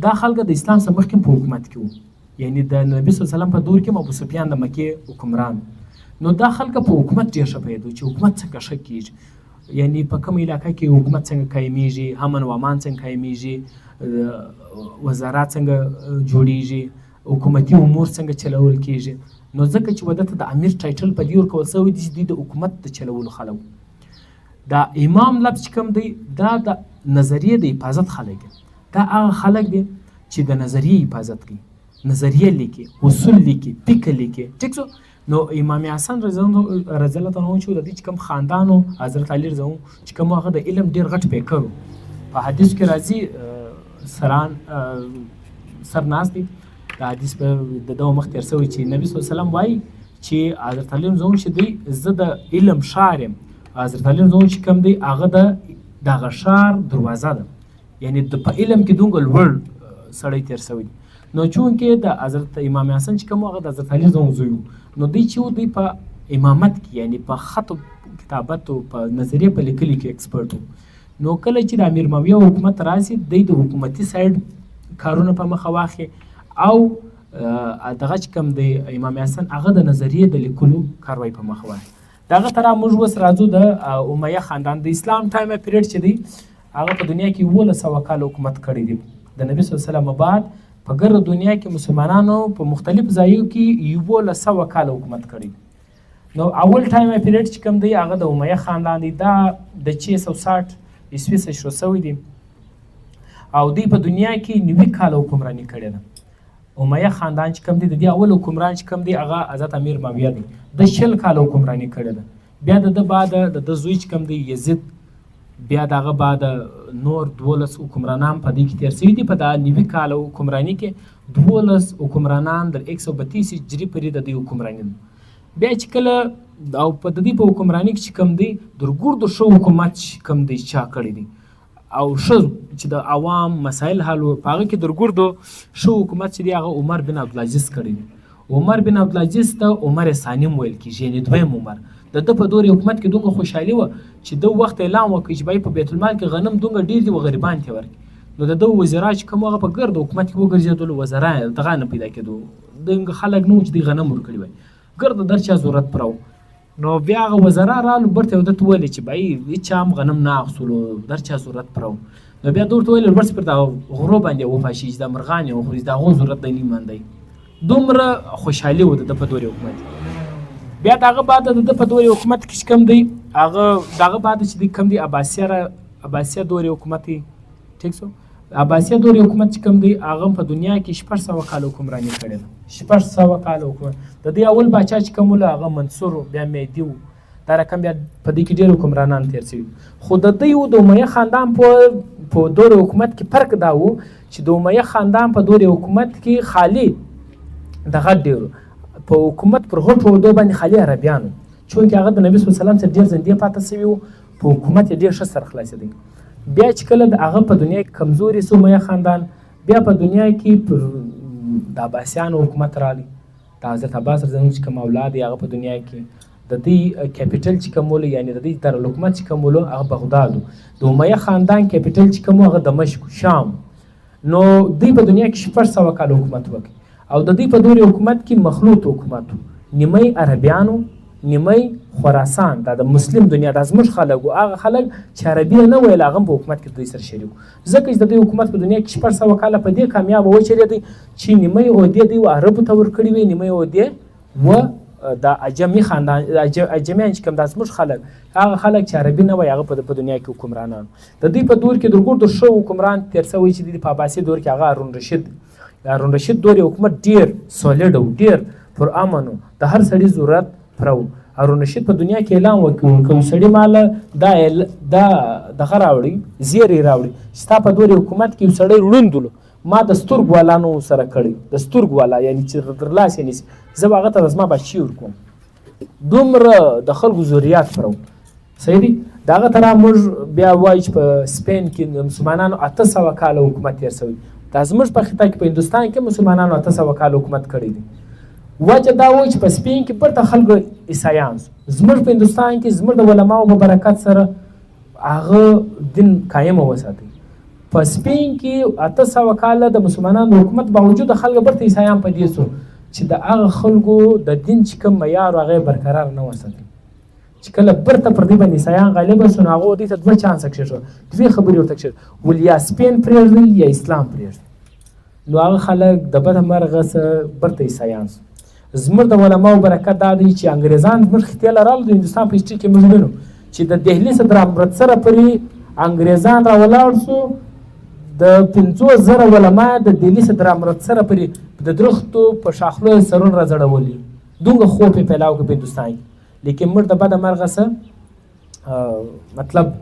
دا خلک د اسلام څخه مخکې په حکومت کې وو یعنی د نبی صلی الله علیه وسلم په دور کې ابو سفیان د مکې حکمران نو دا خلک په حکومت ډیر ښه پوهېدل چې حکومت څنګه ښه کېږي یعنی په کوم علاقه کې حکومت څنګه قایمیږي امن و امان څنګه قایمیږي وزارات څنګه جوړیږي حکومتي امور څنګه چلول کېږي نو ځکه چې ودته د امیر ټایټل په دې ورکول شوی دی چې د حکومت د چلولو خلک دا امام لفظ چې کوم دی دا د نظریې د حفاظت خلک دا هغه خلک دي چې د نظریې حفاظت کوي نظریه لیکي اصول لیکي فکر لیکي ټیک شو نو امام حسن رضی الله عنه چې د دې چې کوم خاندانو حضرت علي رضی الله عنه چې کوم هغه د علم ډیر غټ پیکرو په حدیث کې راځي سرناست دی د حدیث په دغه مخ تیر شوی چې نبی صلی الله علیه وسلم وایي چې حضرت علي رضی الله عنه چې دی زه د علم ښار یم حضرت علي رضی الله عنه چې کوم دی هغه دغه ښار دروازه ده یعنی په علم کې دومره لوړ سړی تیر شوی دی نو چونکې د حضرت امام حسن چې کوم هغه د حضرت علي رضی الله عنه زوی نو دوی چې دوی په امامت کې یعنی په خط کتابت او په نظریه په لیکلي کې ایکسپرټ وو نو کله چې د امیر معاویه حکومت راسي دوی د حکومتي سایډ کارونه په مخه واخلي او دغه چې کوم دی امام حسن هغه د نظریې د لیکلو کاروای په مخه واخلي دغه تر موږ اوس راځو د امیه خاندان د اسلام ټایم پیریډ چې دی هغه په دنیا کې 1900 کال حکومت کړی دی د نبی صلی الله علیه وسلم بعد په ګرده دنیا کې مسلمانانو په مختلف ځایو کې 1900 کال حکومت کړی نو اول ټایم پیریډ چې کوم دی هغه د امیه خاندان دی دا د 660 عیسوي څخه شروع شوی دی او دوی په دنیا کې 90 کال حکمراني کړې ده امیه خاندان چې کوم دی د دې اول حکمران چې کوم دی هغه حضرت امیر معاویه دی د 60 کال حکمراني کړې ده بیا د بعد د زوی چې کوم دی یزید بیا دغه بعد نور 12 حکمرانان په دې کې تیر شوي دي په دا 90 کاله حکمراني کې 12 حکمرانان د 132 هجري پورې د دې حکمراني بیا چې کله او په دې په حکمراني کې چې کوم دی د ګردو شو حکومت کوم دی چا کړی دی او شو چې د عوام مسایل حل په هغه کې د ګردو شو حکومت چې دی هغه عمر بن عبدالعزیز کړی دی عمر بن عبدالعزیز ته عمر ثانی ویل کېږي یعنې دویم عمر د ده په دور حکومت کې دومره خوشحالي وه چې د وخت اعلان وکړي چې باید په بیت المال کې غنم دومره ډېر دي و غریبان ته ورکړي نو د ده وزرا چې کوم هغه په ګرد حکومت کې وګرځېدلو وزرا دغه نه پیدا کېدو دغه خلک نه و چې دوی غنم ورکړي وای ګرد در چا ضرورت پره نو بیا هغه وزرا رالو برته یو دته ویلې چې بای هېچا هم غنم نه اخیستلو در چا ضرورت پرو نو بیا ده ورته ویل ورس پر د غرو باندې وفاشي چې د مرغانې وخوري د هغو ضرورت دی نه ماندی دومره خوشحالي و د ده په دورې حکومت بیا د هغه بعد د ده په دورې حکومت کې چې کوم دی هغه د هغه بعد چې دی کوم دی عباسیه دورې حکومت ټیک شو عباسیه دورې حکومت چې کوم دی هغه په دنیا کې 600 کاله حکمراني کړې ده 600 کاله حکومت د دې اول باچا چې کوم ول هغه منصور بیا مهدي و دا رقم بیا په دې کې ډېر حکمرانان تېر شوي خو د دوی د امیه خاندان په دورې حکومت کې فرق دا و چې د امیه خاندان په دورې حکومت کې خالي دغه ډېرو په حکومت پر غټو عهدو باندې خالي عربیانو چونکې هغه د نبي صلی الله علیه وسلم سره ډېر ژوندي پاتې شوي وو په حکومت یې ډېر ښه سر خلاصېدی بیا چې کله د هغه په دنیا کې کمزوري سو امیه خاندان بیا په دنیا کې پر د عباسیانو حکومت رالی د حضرت عباس رضی الله عنه چې کوم اولاد یې هغه په دنیا کې د دې کیپیټل چې کوم ول یعنې د دې دارالحکومت چې کوم ول هغه بغداد د امیه خاندان کیپیټل چې کوم هغه دمشق شام نو دوی په دنیا کې 600 کاله حکومت وکړي او د دې په دورې حکومت کې مخلوط حکومت نیمه عربیانو نیمه خراسان دا د مسلم دنیا د زموږ خلک او هغه خلک چې عربي نه ویل هغه په حکومت کې دوی سره شریک ځکه چې د دې حکومت په دنیا کې 600 کاله په دې کامیاب وچرېدی چې نیمه عہدې دوی عربو ته ورکړي وي نیمه عہدې و د اجمي خاندان اجمیان چې کوم د زموږ خلک هغه خلک چې عربي نه وي هغه په دنیا کې حکمرانان د دې په دور کې د ګردو شو حکمران تیر شوی چې د پاباسي دور کې هغه هارون رشید دور حکومت ډیر سولیډ او ډیر پر امنو د هر سړي ضرورت پرو هارون رشید په دنیا کې اعلان وکړ کوم سړي مال دا دغه راوړي زیری راوړي ستا په دور حکومت کې سړی وړوندلو ما د سترګ والانو سره کړی د سترګ والا یعنی چې در لاس یې نیسي زه به هغه ته زما بچي ورکوم دومره د خلکو ضروریات پرو صحیح دي د هغه طرح موږ بیا وایو چې په سپین کې مسلمانانو 800 کاله حکومت تېر شوی دا زموږ په خطه کې په هندوستان کې مسلمانانو 800 کاله حکومت کړی دی وجه دا و چې په سپین کې برته خلکو عیسایان زموږ په هندوستان کې زموږ د علماو په برکت سره هغه دین قایم وساتي په سپین کې 800 کاله د مسلمانانو حکومت باوجود خلک برته عیسایان په دې سو چې د هغه خلکو د دین چې کوم معیار هغه برقرار نه وساتي چې کله برته پر دې باندې عیسایان غالب شو هغه دې ته دوه چانس کښې شو دوی خبرې ورته کښې ول یا سپین پرېږدي یا اسلام پرېږدي نو هغه خلک د بده مرغه سره برته عیسایان زموږ د علماو برکت دا دی چې انګریزان زموږ خطې له رالو د هندوستان په هسټري کې موږ وینو چې د دهلي صدر امرتسره پورې انګریزان راولاړ سو د 50,000 علما د دهلي صدر امرتسره پورې د درختو په شاخلو سرونه راځړولي دومره خوب یې پیلاو کړ په هندوستان کې لیکن موږ د بده مرغه سره مطلب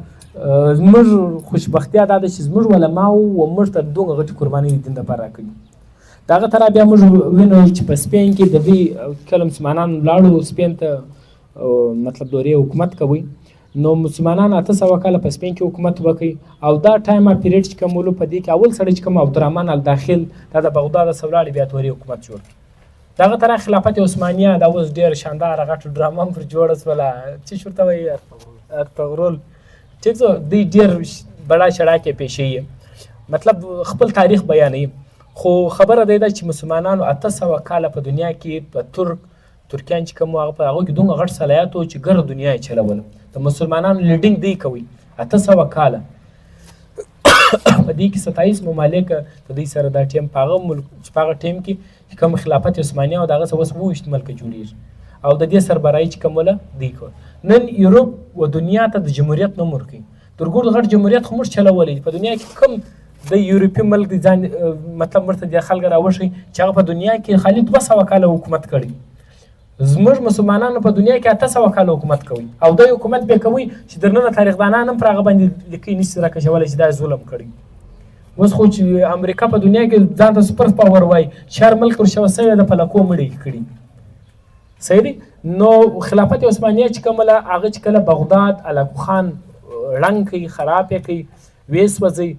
زموږ خوشبختیا دا ده چې زموږ علماو و موږ ته دومره غټې قربانۍ د دین دپاره راکړي د هغه طرح بیا موږ وینو چې په سپین کې د دوی کله مسلمانان ولاړو سپین ته مطلب دورې حکومت کوي نو مسلمانان 800 کاله په سپین کې حکومت وکړي او دا ټایم پیریډ چې کوم ولو په دې کې اول سړی چې کوم عبدالرحمن الداخل دا د بغداد سولاړي بیا دورې حکومت جوړ دغه طرح خلافت عثمانیه دا اوس ډېر شاندار غټ ډرامه پر جوړه سوله چې شورته وایي ارطغرل ټیک شو دوی ډېر بڑا چڑا کې پیشې مطلب خپل تاریخ بیانوي خو خبره دی چې مسلمانانو 800 کاله په دنیا کې په ترکیان چې کوم هغه په هغه کې دومره غټ صلاحیت و چې ګرد دنیا یې چلوله د مسلمانانو لیډینګ دی کوي 800 کاله په دې کې 27 ممالک د دې سره دا ټیم په هغه ملک په هغه ټیم کې کوم خلافت عثمانیه او دغه اوس 20 ملک جوړیږي او د دې سربراهي چې کومله دی کو نن یورپ و دنیا ته د جمهوریت نوم ورکوي تر ګور غټ جمهوریت خو موږ چلولې په دنیا کې کم د یورپي ملک د ځان مطلب مرته د خلک راوښي چې هغه په دنیا کې خالي 200 کاله حکومت کړي زموږ مسلمانانو په دنیا کې 800 کاله حکومت کوي او د حکومت به کوي چې درنه تاریخدانان هم پر هغه باندې لیکي نشي راکښولای چې دا ظلم کړي اوس خو چې امریکا په دنیا کې ځان ته سپر پاور وایي شهر ملک ورشوه سوی د پلکو مړی کړي صحیح دی نو خلافت عثمانیه چې کومله هغه چې کله بغداد علاقو خان ړنګ کوي خراب یې کوي ویسوځي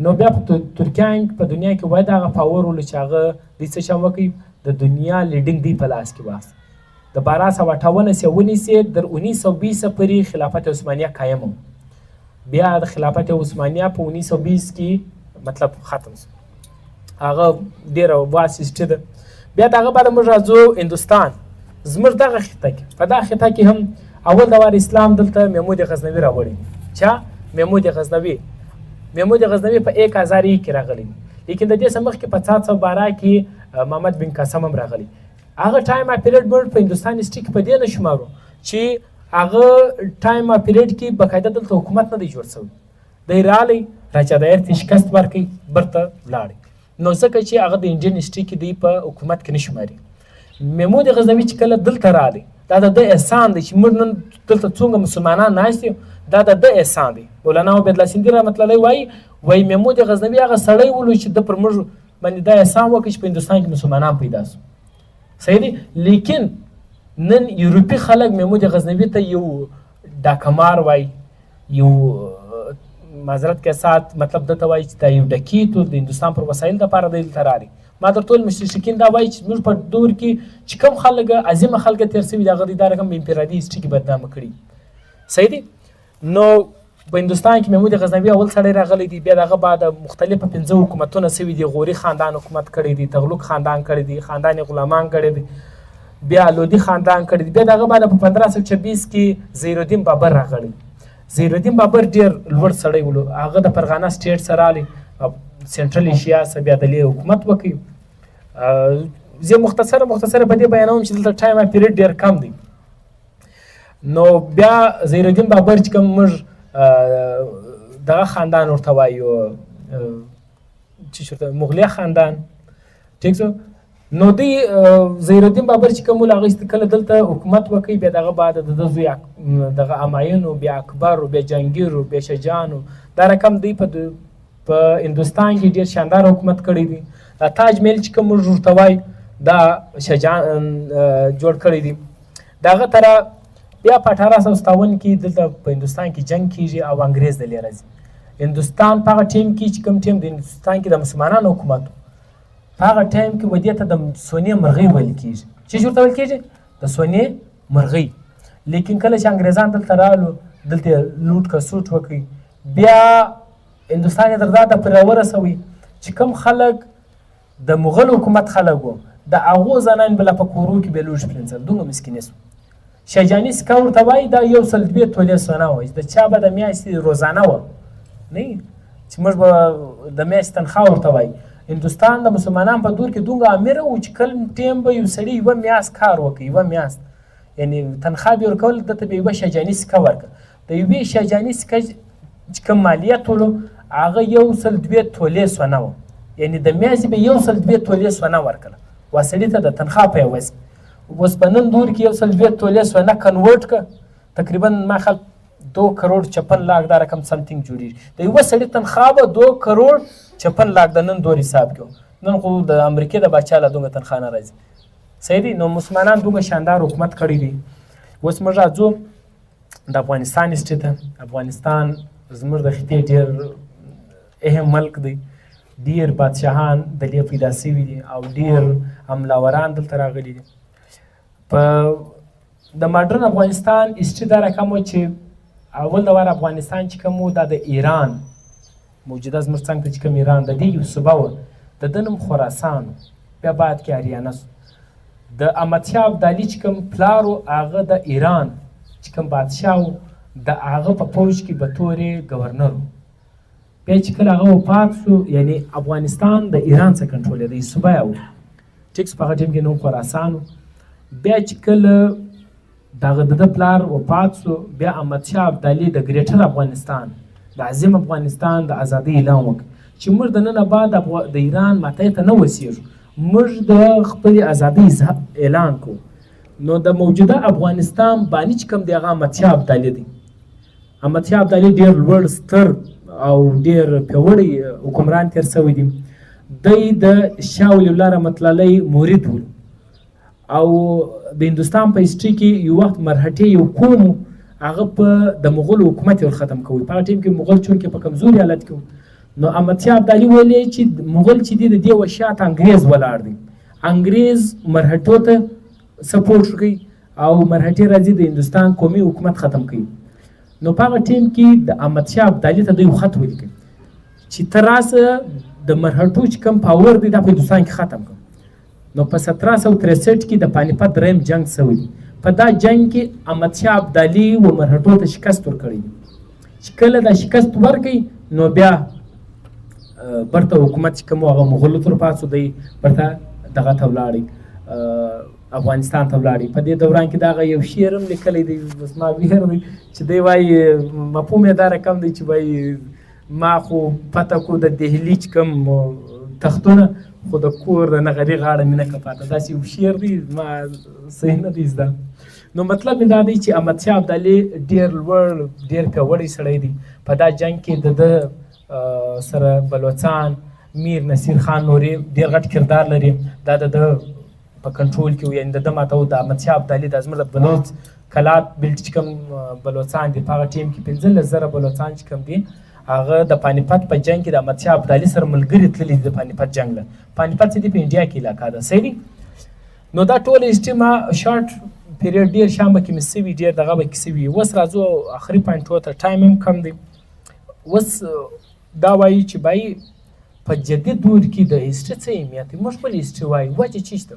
نو بیا په ترکیان په دنیا کې باید هغه پاور ولو چې هغه د څه شی وکړي د دنیا لیډینګ دی په لاس کې واس د 1258 سے ونیسي در 1920 پورې خلافت عثمانیه قایم بیا د خلافت عثمانیه په 1920 کې مطلب ختم شو هغه ډیره واسطه ده بیا دغه بعد موږ راځو هندوستان زموږ دغه خطه کې په دغه خطه کې هم اول د وار اسلام دلته محمود غزنوي راوړی. چا؟ محمود غزنوي. محمود غزنوي په 1001 کې راغلی، لیکن د دې څخه مخکې په 712 کې محمد بن قاسم هم راغلی. هغه ټایم پیریډ موږ په هندوستان هسټري کې په دې نه شمارو چې هغه ټایم پیریډ کې باقاعده دلته حکومت نه دی جوړ شوی. دی راغلی راجا دایر ته شکست ورکړي برته ولاړی. نو ځکه چې هغه د انډین هسټري کې دی په حکومت کې نه شماري. محمود غزنوي چې کله دلته راغلی دا د ده احسان دی چې موږ نن دلته څومره مسلمانان ناست یو، دا د ده احسان دی. مولانا عبید الله سیندي رحمت الله علیه وایي محمود غزنوي هغه سړی ولو چې د پر موږ باندې دا احسان وکړي چې په هندوستان کې مسلمانان پیدا سو. صحیح دی. لیکن نن یورپي خلک محمود غزنوي ته یو ډاکمار وایي، یو معذرت کې سات مطلب دته وایي چې دا یو ډکیت د هندوستان پر وسایل دپاره دی دلته راغلی. ما در ټول مشرکین دا وایي چې موږ په دور کې چې کوم خلک عظیمه خلک تېر سوي د هغه دوی دا رقم امپرادي هسټري کې بدنامه کړي. صحیح دی. نو په هندوستان کې محمود غزنوي اول سړی راغلی دی، بیا دغه بعد مختلفه 15 حکومتونه سوي دي. غوري خاندان حکومت کړی دی، تغلق خاندان کړی دی، خاندان غلامان کړی دی، بیا لودي خاندان کړی دی. بیا دغه بعد په 1526 کې زیرالدین بابر راغلی. زیرالدین بابر ډېر لوړ سړی ولو، هغه د فرغانه سټیټ سره راغلی، سنټرل ایشیا سره بیا د حکومت وکړي. زه مختصره په دې بیانوم چې دلته ټایم پیریډ ډېر کم دی. نو بیا زیرالدین بابر چې کوم موږ دغه خاندان ورته وایو چې مغلیه خاندان، ټیک شو. نو دی زیرالدین بابر چې کوم ول هغه کله دلته حکومت وکړي، بیا دغه بعد د ده زوی دغه همایون و بیا اکبر و بیا جهانګیر و بیا شاهجهان و دا رقم دی په هندوستان کې ډېر شاندار حکومت کړی دی. دا تاج محل چې کوم موږ ورته وایو دا شاهجهان جوړ کړی دی. دغه طرح بیا په 1857 کې دلته په هندوستان کې جنګ کیږي او انګریز دلې راځي. هندوستان په هغه ټیم کې چې کوم ټیم د هندوستان کې د مسلمانانو حکومت په هغه ټایم کې ودې ته د سونې مرغۍ ویل کېږي. چې ورته ویل کېږي د سونې مرغۍ. لیکن کله چې انګریزان دلته راغلو دلته لوټ کسوټ وکړي، بیا هندوستان یې تر دا پورې ورسوي چې کوم خلک د مغل حکومت خلک وو د هغو زنان به لا په کورو کې به لوښ پرېنځل، دومره مسکینې سو. شاهجهاني سکه ورته وایي دا 102 تولې سونه وه چې د چا به د میاشتې روزانه وه نه چې موږ به د میاشتې تنخوا ورته وایي. هندوستان د مسلمانان په دور کې دومره امیر و چې کله ټیم به یو سړي یوه میاشت کار وکړي، یوه میاشت یعنې تنخوا به یې ورکول، دته به یوه شاهجهاني سکه ورکړه. د یوې شاهجهاني سکه چې کوم مالیت ولو هغه 102 تولې سونه وه، یعنې د میاشتې به 102 تولې سونه ورکړه وا سړي ته د تنخوا په عوض. اوس په نن دور کې 102 تولې سونه کنورټ کړه تقریبا ما خیال 2 کروڑ 56 لاک دا رقم سمثینګ جوړېږي. د یوه سړي تنخوا به 2 کروڑ 56 لاک د نن دور حساب کې. نن خو د امریکې د باچا له دومره تنخوا نه راځي. صحیح دی. نو مسلمانان دومره شاندار حکومت کړی دی. اوس موږ راځو د افغانستان هسټري ته. افغانستان زموږ د خطې ډېر اهم ملک دی، ډېر بادشاهان دلې پیدا سوي دي او ډېر حملاوران دلته راغلي دي. په د ماډرن افغانستان هسټري دا رقم و چې اول د وار افغانستان چې کوم و دا د ایران موجوده زموږ څنګ ته چې کوم ایران د دې یو صوبه وه، د ده نوم خراسان و، بیا بعد کې اریانه سو. د احمدشاه ابدالي چې کوم پلار و هغه د ایران چې کوم بادشاه و د هغه په فوج کې به طور ګورنر و. بیا چې کله هغه وفات سو یعنې افغانستان د ایران څخه کنټرولېده، صوبه یې و، ټیک په هغه ټیم کې نوم خراسان و. بیا چې کله دغه د ده پلار وفات سو بیا احمدشاه ابدالي د ګریټر افغانستان د عظیم افغانستان د ازادۍ اعلان وکړ چې موږ د نن بعد د ایران ماتې ته نه وسیږو، موږ د خپلې ازادۍ اعلان کوو. نو د موجوده افغانستان بانی چې کوم دی هغه احمدشاه ابدالي دی. احمدشاه ابدالي ډېر لوړ ستر او ډېر پیاوړی حکمران تېر سوی دی. دی د شاه ولی الله رحمت الله علیه مرید و او د هندوستان په هسټري کې یو وخت مرهټې یو قوم هغه په د مغول حکومت یې ختم کوي. په هغه ټیم کې مغول چونکې په کمزوري حالت کې و، نو احمدشاه ابدالي ویلې چې مغول چې دی د دې وشات انګریز ولاړ دی، انګریز مرهټو ته سپورټ کوي او مرهټې راځي د هندوستان قومي حکومت ختم کوي. نو په هغه ټیم کې د احمدشاه ابدالي ته دوی خط ولیکي چې ته راسه د مرهټو چې کوم پاور دی دا په هندوستان کې ختم کړه. نو په 1763 کې د پانیپت دریم جنگ شوی دی. په دا جنگ کې احمدشاه ابدالي و مرهټو ته شکست ورکړی دی. چې کله دا شکست ورکړي نو بیا برته حکومت چې کوم هغه مغولو تر پاسو دی برته دغه ته ولاړی افغانستان ته ولاړی. په دې دوران کې دغه یو شعر هم لیکلی دی بس ما ویهر دی چې دی وایي مفهوم یې دا رقم دی چې وایي ما خو پته کو د دهلي چې کوم تختونه خو د کور د نغري غاړه مې نه که پاته. داسې یو شعر دی ما صحیح نه دی زده. نو مطلب مې دا دی چې احمدشاه ابدالي ډېر لوړ ډېر پیاوړی سړی دی. په دا جنګ کې د سره بلوچان میر نصیر خان نوري ډېر غټ کردار لري. دا د په کنټرول کې یعنې د ده ماته د احمدشاه ابدالي د زموږ د بلوچ کلات بلټ چې کوم بلوچان دي په هغه ټیم کې 15,000 بلوچان چې کوم دي هغه د پانیپت په جنګ کې د احمدشاه ابدالي سره ملګري تللي دي د پانیپت جنګ له. پانیپت چې دی په انډیا کې علاقه ده صحیح دي. نو دا ټول هسټري ما شارټ پیریډ ډېر شام به کې مې سوي ډېر دغه به کې سوي. اوس راځو آخري پوینټو ته ټایم هم کم دی. اوس دا وایي چې بای په جدید دور کې د هسټري څه اهمیت دی. موږ خپل هسټري وایو وجه څه شته.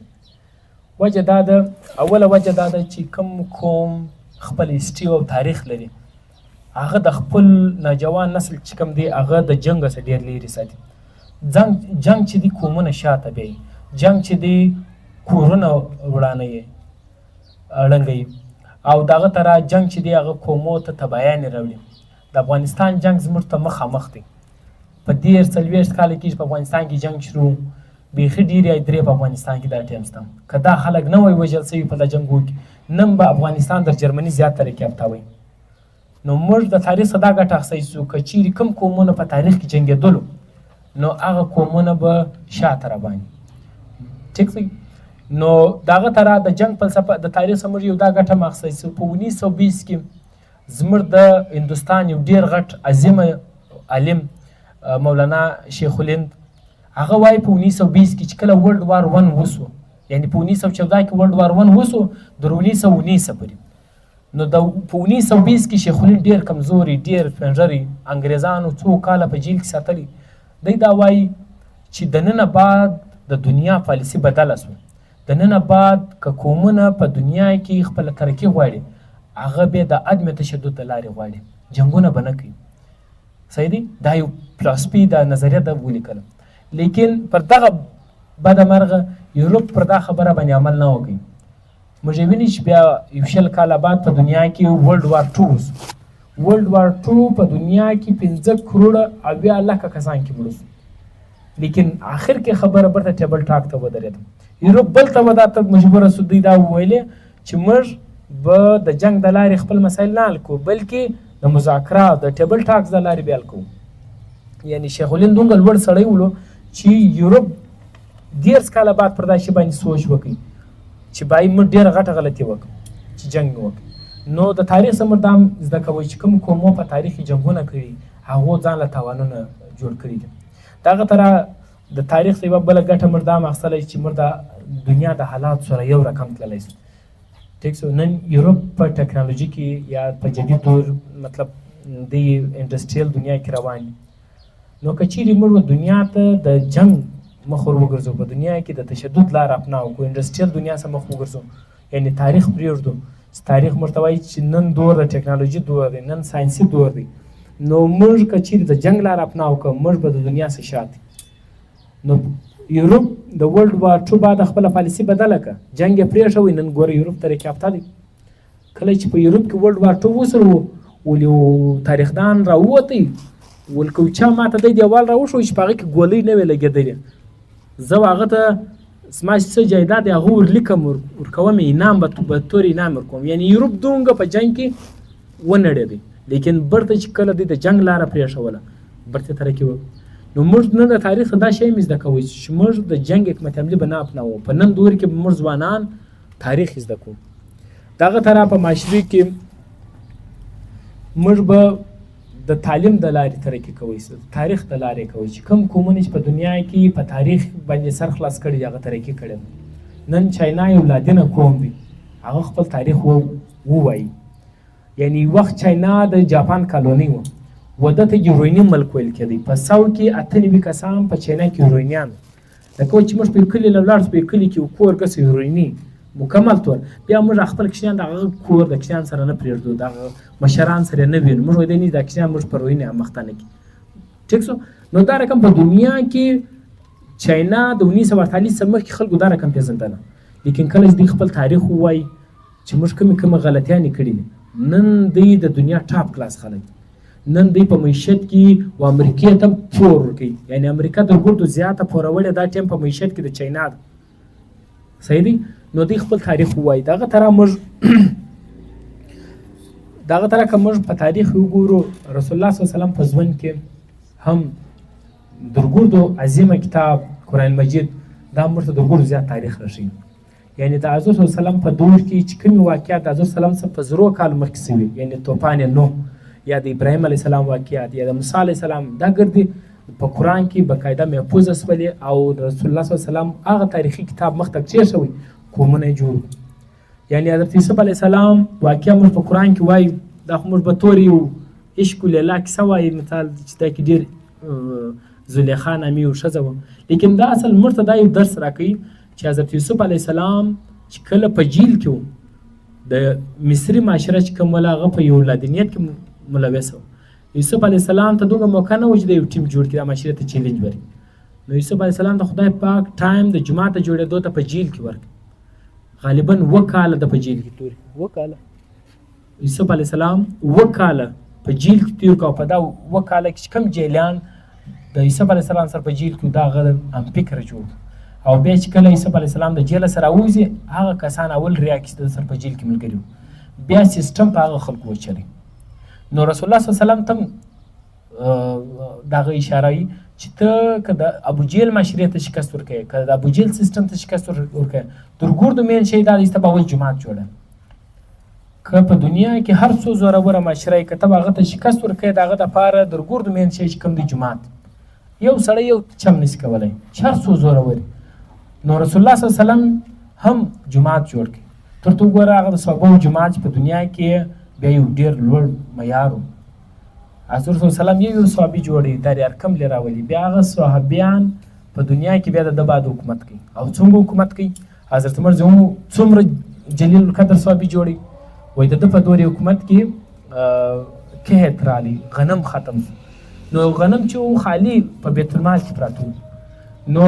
وجه دا ده اوله وجه دا ده چې کوم قوم خپل هسټري او تاریخ لري هغه د خپل نوجوان نسل چې کوم دی هغه د جنګ څخه ډېر لرې ساتي. جنګ چې دی قومونه شاته بیایي. جنګ چې دی کورونه ورانوي ړنګوي او دغه طرح جنګ چې دی هغه قومو ته تباهیانې راوړي. د افغانستان جنګ زموږ ته مخامخ دی. په 40 کاله کې په افغانستان کې جنګ شروع بیخي ډېرې درې په افغانستان کې دا ټایم شته. که دا خلک نه وای وژل سوي په دا جنګو کې نن به افغانستان در جرمني زیات ترقي یافته وی. نو موږ د تاریخ څخه دا ګټه اخیستو که چیرې کوم قومونه په تاریخ کې جنګېدلو نو هغه قومونه به شاته راباندې ټیک دی. نو دغه طرح د جنګ فلسفه د تاریخ څخه موږ یو دا ګټه هم اخیستو. په 1920 کې زموږ د هندوستان یو ډېر غټ عظیمه عالم مولانا شیخ الهند هغه وایي په 1920 کې چې کله ورلډ وار 1 وسو یعنې په 1914 کې ورلډ وار 1 وسو در 1919 پورې. نو د په 1920 کې شیخ الهند ډېر کمزوري ډېر پنډري انګریزانو څو کاله په جیل کې ساتلي. دی دا وایي چې د ننه بعد د دنیا پالیسي بدله سوه. د ننه بعد که قومونه په دنیا کې خپله ترقي غواړي هغه بیا د عدم تشدد د لارې غواړي. جنګونه به نه کوي. صحیح دی. دا یو فلسفي دا نظریه ده ولیکله. لیکن پر دغه بده مرغه یورپ پر دا خبره باندې عمل نه وکړي. موږ ویني چې بیا یو شل کاله بعد په دنیا کې ورلډ وار 2 وسو. ورلډ وار 2 په دنیا کې 15 کروړه 80 لکه کسان کې مړه سو. لیکن آخر کې خبره برته ټیبل ټاک ته ودرېده. یورپ بل ته وداته مجبوره سو. دوی دا وویلې چې موږ به د جنګ د لارې خپل مسایل نه حل کوو بلکې د مذاکرات د ټیبل ټاکس د لارې به حل کوو. یعنې شیخ الهند دومره لوړ سړی ولو چې یورپ 10 کاله بعد پر دا شي باندې سوچ وکړي چې باید موږ ډېره غټه غلطي وکړو چې جنګ وکړو. نو د تاریخ څخه موږ دا هم زده کوئ چې کوم قومو په تاریخ کې جنګونه کړي هغو ځان له تاوانونه جوړ کړي دي. دغه طرح د تاریخ څخه یوه بله ګټه موږ دا هم اخیستلی چې موږ د دنیا د حالاتو سره یو رقم تللی سو. ټیک سو. نن یورپ په ټکنالوژي کې یا په جدید دور مطلب د انډسټریل دنیا کې روان دي. نو که چیرې موږ دنیا ته د جنګ مخ ور وګرځو په دنیا کې د تشدد لار اپناو کو انډسټریل دنیا سره مخ وګرځو یعنې تاریخ پرېږدو. تاریخ موږ ته وایي چې نن دور د ټکنالوژي دور دی نن ساینسي دور دی. نو موږ که چیرې د جنګ لار اپناو که موږ به د دنیا څخه شاته. نو یورپ د ورلډ وار 2 بعد خپله پالیسي بدله کړه. جنګ یې پرېښوی. نن ګوره یورپ ترقي یافته دی. کله چې په یورپ کې ورلډ وار 2 وسو ول یو تاریخدان راووتی ول که چا ماته دی دیوال راوښوی چې په هغه کې ګولۍ نه وې لګېدلې زه هغه ته زما چې څه جایداد دی هغه ورلیکم ورکوم انعام به طور انعام ورکوم. یعنې یورپ دومره په جنګ کې ونړېدی لیکن برته چې کله دی د جنګ لاره پرېښوله برته ترقي وکړه. نو موږ نن د تاریخ دا شی هم زده کوو چې موږ د جنګ حکمت عملي به نه اپناوو. په نن دور کې به موږ ځوانان تاریخ زده کوو. دغه طرح په معاشري کې موږ به د تعلیم د لارې ترقي کوئ تاریخ د لارې کوئ چې کوم قومونه چې په دنیا کې په تاریخ باندې سر خلاص کړي دي هغه ترقي کړی. نن چاینا یو لادینه قوم دی هغه خپل تاریخ ووایي. یعنې وخت چاینا د جاپان کالوني وه وده ته یورونیم ملک ویل کېدی. په 100 کې 98 کسان په چاینا کې یورونیان لکه چې موږ په کلي له ولاړ په کلي کې کور ګس هیرویني مکمل طور بیا موږ خپل کشیان دغه کور د کشیان سره نه پرېږدو دغه مشران سره نه وینو موږ وایو د کشیان موږ پر روینې مخته نه کړي ټیک شو. نو دا رقم په دنیا کې چاینا د 1948 څخه مخکې خلکو دا رقم پېژندله لیکن کله چې دوی خپل تاریخ ووایي چې موږ کومې غلطیانې کړي دي نن دوی د دنیا ټاپ کلاس خلک نن دوی په معیشت کې و امریکې ته پور ورکوي یعنې امریکا د ګردو زیاته پوروړې دا ټیم په معیشت کې د چاینا ده صحیح دی. نو دوی خپل تاریخ ووایي دغه طرح موږ دغه طرح که موږ په تاریخ وګورو رسول الله صلی الله علیه وسلم په ژوند کې هم درګردو عظیمه کتاب قرآن مجید دا موږ ته د ګردو زیات تاریخ راشي یعنی د حضرت صلی الله علیه وسلم په دور کې چې کومې واقعات د حضرت صلی الله علیه وسلم په زرو کال مخکې شوي یعنی طوفان نوح یا د ابراهیم علیه السلام واقعات یا د موسی علیه السلام دا ګردې په قرآن کې باقاعده محفوظه شولې او د رسول الله صلی الله علیه وسلم هغه تاریخي کتاب مخ ته کېښ شوی قومونه یې جوړ یعنی حضرت یوسف علیه السلام واقعه موږ په قرآن کې وایو دا خو موږ به تور یو عشق لیلا کیسه وایي مثال چې دا کې ډېر زلیخا نامې یو ښځه وه لیکن دا اصل موږ ته دا یو درس راکوي چې حضرت یوسف علیه السلام چې کله په جیل کې و د مصري معاشره چې کوم وله هغه په یو لادینیت کې ملوث و یوسف علیه السلام ته دومره موقع نه و چې د یو ټیم جوړ کړي دا معاشرې ته چیلنج ورکړي نو یوسف علیه السلام د خدای پاک ټایم د جومات د جوړېدو ته په جیل کې ورکړي غالبا 7 کاله د په جیل کې توري 7 کاله یوسف علیه السلام 7 کاله په جیل کې تیر کړه په دا 7 کاله کې کوم جیلیان د یوسف علیه السلام سره په جیل کې دا هغه هم فکر جوړ او بیا چې کله یوسف علیه السلام د جیله سره راوځي هغه کسان اول ریا اخیستل سره په جیل کې ملګري بیا سیستم په هغه خلکو وچلي نو رسول الله صلی الله علیه وسلم ته دغه اشاره وي چې ته که د ابو جیل معاشرې ته شکست ورکوې که د ابو جیل سیستم ته شکست ورکوې درګردو مین شی دا دی چې ته به اول جومات جوړه که په دنیا کې هر څو زوروره معاشره یې که ته به هغه ته شکست ورکوې د هغه دپاره درګردو مین شی چې کوم دی جومات یو سړی یو چم نشي کولی چې هر څو زورور نو رسول الله صلی الله علیه وسلم هم جومات جوړ کړي تر ته وګوره هغه د صحابو جومات په دنیا کې بیا یو ډېر لوړ معیار و حضرت صلی الله علیه وسلم یو صحابي جوړوي دار ارقم لري راولي بیا هغه صحابیان په دنیا کې بیا د بعد حکومت کوي او څنګه حکومت کوي حضرت عمر څومره جلیل القدر صحابي جوړي وایي د په دور حکومت کې قحط راغلی غنم ختم نو غنم چې خالی په بیت المال کې پراته نو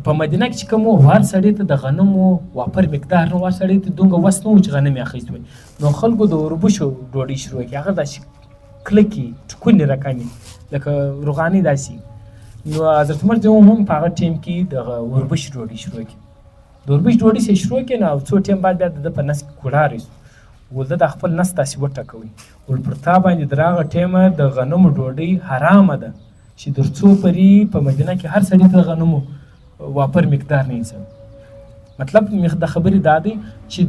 په مدینه کې چې کوم وار سړی ته د غنمو واپر مقدار نو وار سړی ته دومره وس نه و چې غنم یې اخیست وي نو خلکو د وربشو ډوډۍ شروع کړي هغه داسې کلکې ټکونې رقمې لکه روغانۍ داسې نو حضرت عمر هم په هغه ټیم کې د وربشو ډوډۍ شروع کړي د وربشو ډوډۍ چې شروع کړي نو څو ټیم بعد بیا د په نس کې کوړاری ول د خپل نس داسې وټکوي ول پر تا باندې د هغه ټیمه د غنمو ډوډۍ حرامه ده چې تر څو پرې په مدینه کې هر سړي ته غنمو واپر مقدار نه انسان مطلب د خبرې دا دی چې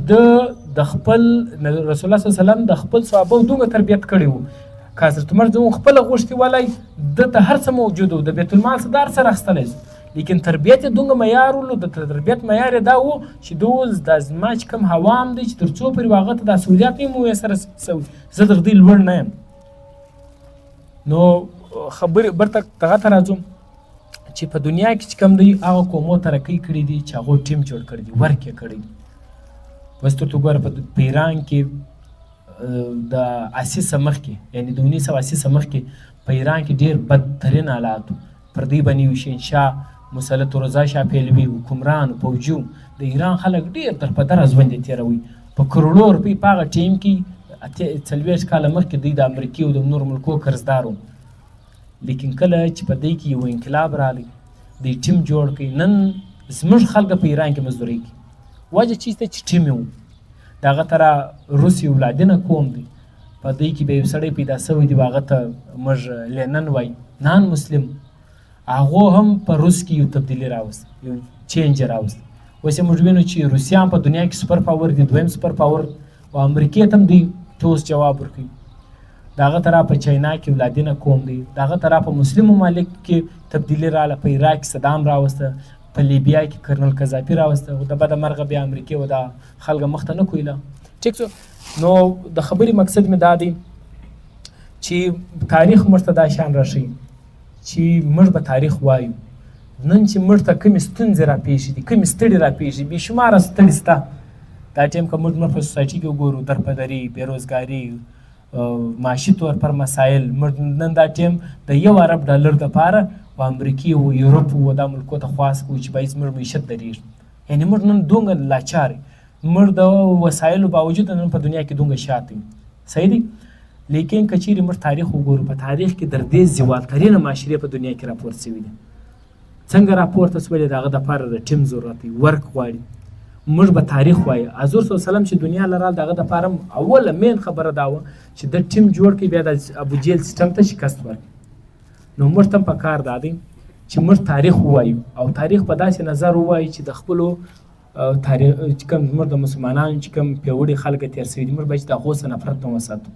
د خپل رسول الله صلی الله علیه وسلم د خپل صحابه دومره تربیت کړی و که حضرت عمر خپله غوښتي ولی دته هر څه موجود و د بیت المال څه دار سره اخیستلی لیکن تربیت یې دومره معیار ولو د تربیت معیار یې دا و چې دوز دا زما چې کوم هوام دی چې تر څو پورې هغه ته دا سهولیات نه وي میسره شوي زه د دې لوړ نه یم نو خبرې برته دغه ته راځم چې په دنیا کې چې کوم دی هغه قومو ترقۍ کړي دي چې هغو ټیم جوړ کړی دي ورک یې کړی دي بس ته ګوره په ایران کې د 80 څخه مخکې یعنې د 1980 څخه مخکې په ایران کې ډېر بدترین حالات پر دې باندې حسین شاه مسلط رضا شاه پهلوي حکمران فوجي د ایران خلک ډېر درپدره ژوند یې تېروي په کروڑو روپۍ په هغه ټیم کې 40 کاله مخکې دوی د امریکې او د نورو ملکو قرضدار وو لیکن کله چې په دې کې یو انقلاب راغلی دوی ټیم جوړ کړي نن زموږ خلک په ایران کې مزدوري کوي وجه چی ته چې ټیم یې د هغه طرح روس یو ولادینه قوم دی په دې کې به یو سړی پیدا شوی دی هغه ته موږ لینن وایي نان مسلم هغو هم په روس کې یو تبدیلي راوست یو چینج راوست اوس یې موږ وینو چې روسیان په دنیا کې سپر پاور دي دویم سپر پاور او امریکې ته هم دوی ټوس جواب ورکوي د هغه طرح په چاینا کې ولادینه قوم دی د هغه طرح په مسلم ممالک کې تبدیلي راغله په عراق کې صدام راوسته په لیبیا کې کرنل قذافي راوسته او د بده مرغه بیا امریکې و دا خلک مخته نه کویله ټیک شو نو د خبرې مقصد مې دا دی چې تاریخ موږ ته دا شان راشي چې موږ به تاریخ وایو نن چې موږ ته کومې ستونزې راپېښې دي، کومې ستړې راپېښې، بې شماره ستړې شته. دا ټایم که موږ په سوسایټي کې وګورو، درپدري، بېروزګاري، معاشي طور پر مسایل، موږ نن دا ټایم د یو ارب ډالر دپاره و امریکې و یورپ و دا ملکو ته خواست کوو چې باید زموږ معیشت درېږي. یعنې موږ نن دومره لاچار یو، موږ د وسایلو باوجود نن په دنیا کې دومره شاته یو. صحیح دی؟ لیکن که چیرې موږ تاریخ وګورو، په تاریخ کې در دې زوالترینه معاشرې په دنیا کې راپورته شوي دي. څنګه راپورته شولې؟ د هغه دپاره د ټیم ضرورت دی، ورک غواړي. موږ به تاریخ وایو. حضور صلی الله علیه وسلم چې دنیا لرال، د هغه دپاره اوله مین خبره دا وه چې د ټیم جوړ کړي، بیا د ابوجهل سیسټم ته شکست ورکړي. نو موږ ته هم په کار دا دی چې موږ تاریخ ووایو، او تاریخ په داسې نظر ووایو چې د خپلو تاریخ چې کوم زموږ د مسلمانانو چې کوم پیاوړي خلک تېر شوي دي، موږ باید چې د هغو څخه نفرت نه وساتو.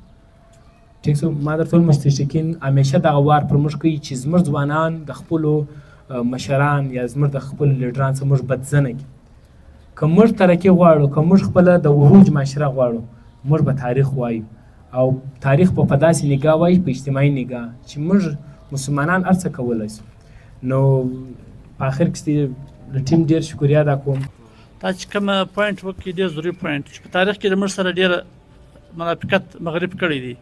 ټیک شو؟ ما درته ویل مستشرقین همیشه دغه وار پر موږ کوي چې زموږ ځوانان د خپلو مشران یا زموږ د خپلو لیډران څخه موږ بدزنه کړي. که موږ ترقي غواړو، که موږ خپله د عروج معاشره غواړو، موږ به تاریخ وایو، او تاریخ به په داسې نګاه وایو، په اجتماعي نګاه، چې موږ مسلمانان هر څه کولی شو. نو په آخر کې د ټیم ډېر شکریه ادا کوم. تا چې کومه پوینټ وکړي ډېر ضروري پوینټ چې په تاریخ کې د موږ سره ډېر منافقت مغرب کړی دی،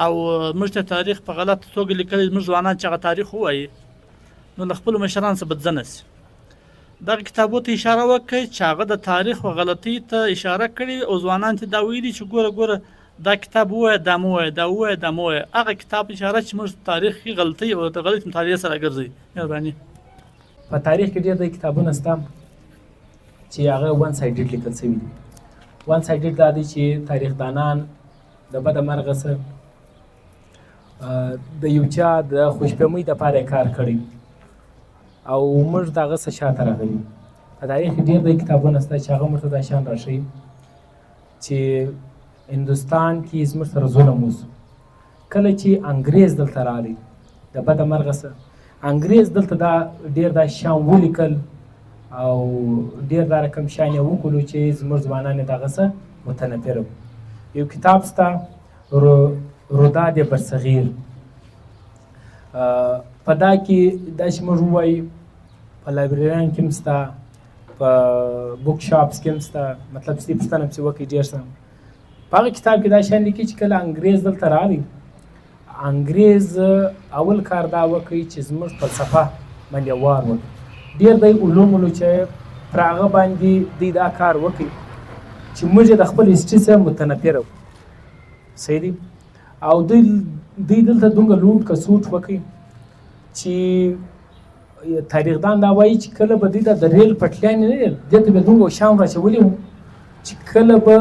او موږ ته تاریخ په غلط توګه لیکلی. زموږ ځوانان چې هغه تاریخ ووایي نو له خپلو مشرانو څخه بدزنه شي. دغه کتابو ته اشاره وکړئ چې هغه د تاریخ و غلطۍ ته اشاره کړې، او ځوانان ته دا ویلي چې ګوره دا کتاب ووایه، دا مه ووایه، دا ووایه، دا مه ووایه. هغه کتاب اشاره چې موږ تاریخي غلطۍ او د غلط مطالعې سره ګرځوي. مهرباني. په تاریخ کې ډېر د کتابونه شته چې هغه ون سایډډ لیکل شوي دي. ون سایډډ دا دی چې تاریخدانان د بده مرغه څه د یو چا د خوشفهمۍ دپاره یې کار کړی، او موږ د هغه څه شاته راغلي. په تاریخ کې ډېر د کتابونه شته چې هغه موږ ته دا شان راښیي چې هندوستان کې زموږ سره ظلم وشو. کله چې انګریز دلته راغلی، د بده مرغه څه انګریز دلته دا ډېر دا شیان ولیکل، او ډېر دا رقم شیان یې وکړو چې زموږ ځوانان یې د هغه څه متنفره وو. یو کتاب شته روداد برصغیر، په دا کې داسې موږ ووایو، په لایبرریان کې هم شته، په بک شاپس کې هم شته، مطلب چې پوښتنه پسې وکړئ ډېر څه. په هغه کتاب کې دا شیان لیکي چې کله انګریز دلته راغی، انګریز اول کار دا وکړي چې زموږ فلسفه باندې وار وکړي. ډېر دی علوم چې پر هغه باندې دوی دا کار وکړي چې موږ یې د خپل هسټري څخه متنفره وو. صحیح دی؟ او دوی دلته دومره لوټ کسوټ وکړي چې تاریخدان دا وایي چې کله به دوی د ریل پټلیانې نه ویل، دې ته به دومره شام راچولی وو چې کله به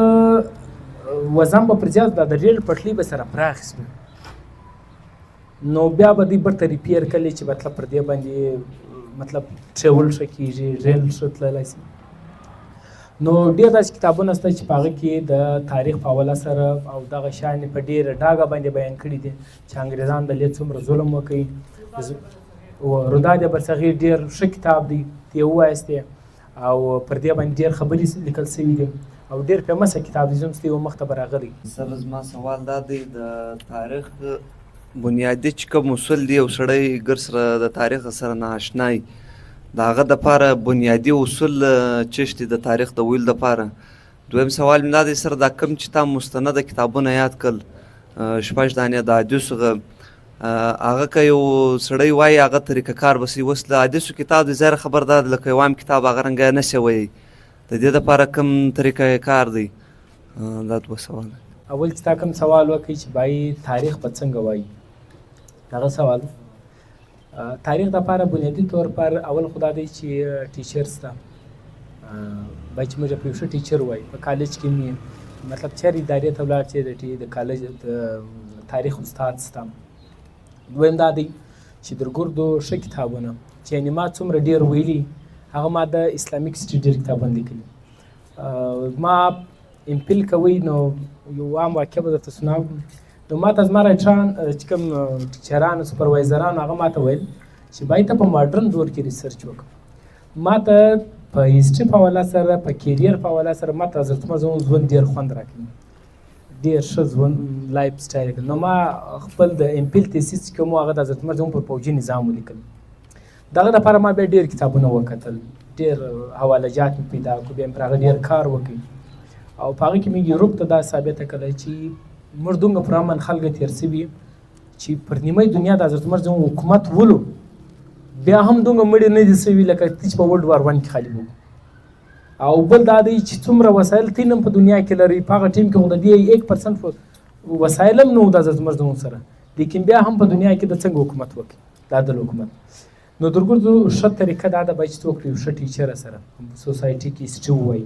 وزن به پر زیات د ریل پټلۍ به سره پراخ شي، نو بیا به دوی برته ریپیر کړي چې مطلب پر دې باندې مطلب ټریول ښه کېږي، ریل ښه تللی شي. نو ډېر داسې کتابونه شته چې په هغه کې د تاریخ په حواله سره او دغه شیان په ډېره ډاګه باندې بیان کړي دي چې انګریزان د دې څومره ظلم وکړي. روداد برصغیر ډېر ښه کتاب دی، ته یې ووایستې، او پر دې باندې ډېر خبرې لیکل شوي دي، او ډېر فیمسه کتاب دی. زه هم یو مخ ته به راغلی. سر زما سوال دا دی، د تاریخ بنیادي چې کوم اصول دی، یو سړی ګر سره د تاریخ سره نااشنا وي، د هغه دپاره بنیادي اصول څه دي د تاریخ د ویلو دپاره؟ دویم سوال مې دا دی، سره دا کوم چې تا مستنده کتابونه یاد کړل 6 دانې د حدیثو، هغه که یو سړی وایي هغه طریقه کار به شي. اوس د حدیثو کتاب دی ظاهره خبر دا لکه یو عام کتاب هغه رنګه نه شي وایي، د دې دپاره کوم طریقه کار دی؟ دا 2 سوال. اول چې تا کوم سوال وکړي چې بای تاریخ به څنګه وایي، هغه سوال. تاریخ دپاره بنیادي طور پر اول خدا دی چې ټیچر شته، باید چې موږ په یو ښه ټیچر وایي. په کالج کې مې مطلب چېرې ادارې ته ولاړ چې د کالج د تاریخ استاد شته. دویم دا دی چې درګردو ښه کتابونه چې یعنې ما څومره ډېر ویلي، هغه ما د اسلامیک هسټري ډېر کتابونه لیکلي. ما امپیل کوئ نو یو عام واقعه به درته سناو. نو ما ته زما رایټران چې کوم ټیچران سوپروایزرانو هغه ما ته ویل چې باید ته په ماډرن دور کې ریسرچ وکړه. ما ته په هسټري په حواله سره، په کیریر په حواله سره ما ته حضرت عمر زموږ ژوند ډېر خوند راکړي، ډېر ښه ژوند لایف سټایل. نو ما خپل د امپیل تیسیس چې کوم هغه د حضرت عمر زموږ پر پوځي نظام ولیکل. دغه دپاره ما بیا ډېر کتابونه وکتل، ډېر حواله جات مې پیدا کړو، بیا مې پر هغه ډېر کار وکړ او په هغه کې مې یوروپ ته دا ثابته کړله چې موږ دومره پر امن خلکه تېر سوي چې پر نیمۍ دنیا د حضرت عمر زموږ حکومت ولو بیا هم دومره مړي نه دي سوي لکه چې په ورلډ وار 1 کې خالي وو. او بل دا دی چې څومره وسایل تین هم په دنیا کې لري، په هغه ټیم کې خو د دې 1% وسایل هم نه وو د حضرت عمر زموږ سره، لیکن بیا هم په دنیا کې د څنګه حکومت وکړي، د عدل حکومت. نو درګرځو ښه طریقه دا ده باید چې څوک یو ښه ټیچره سره سوسایټي کې هسټري ووایي.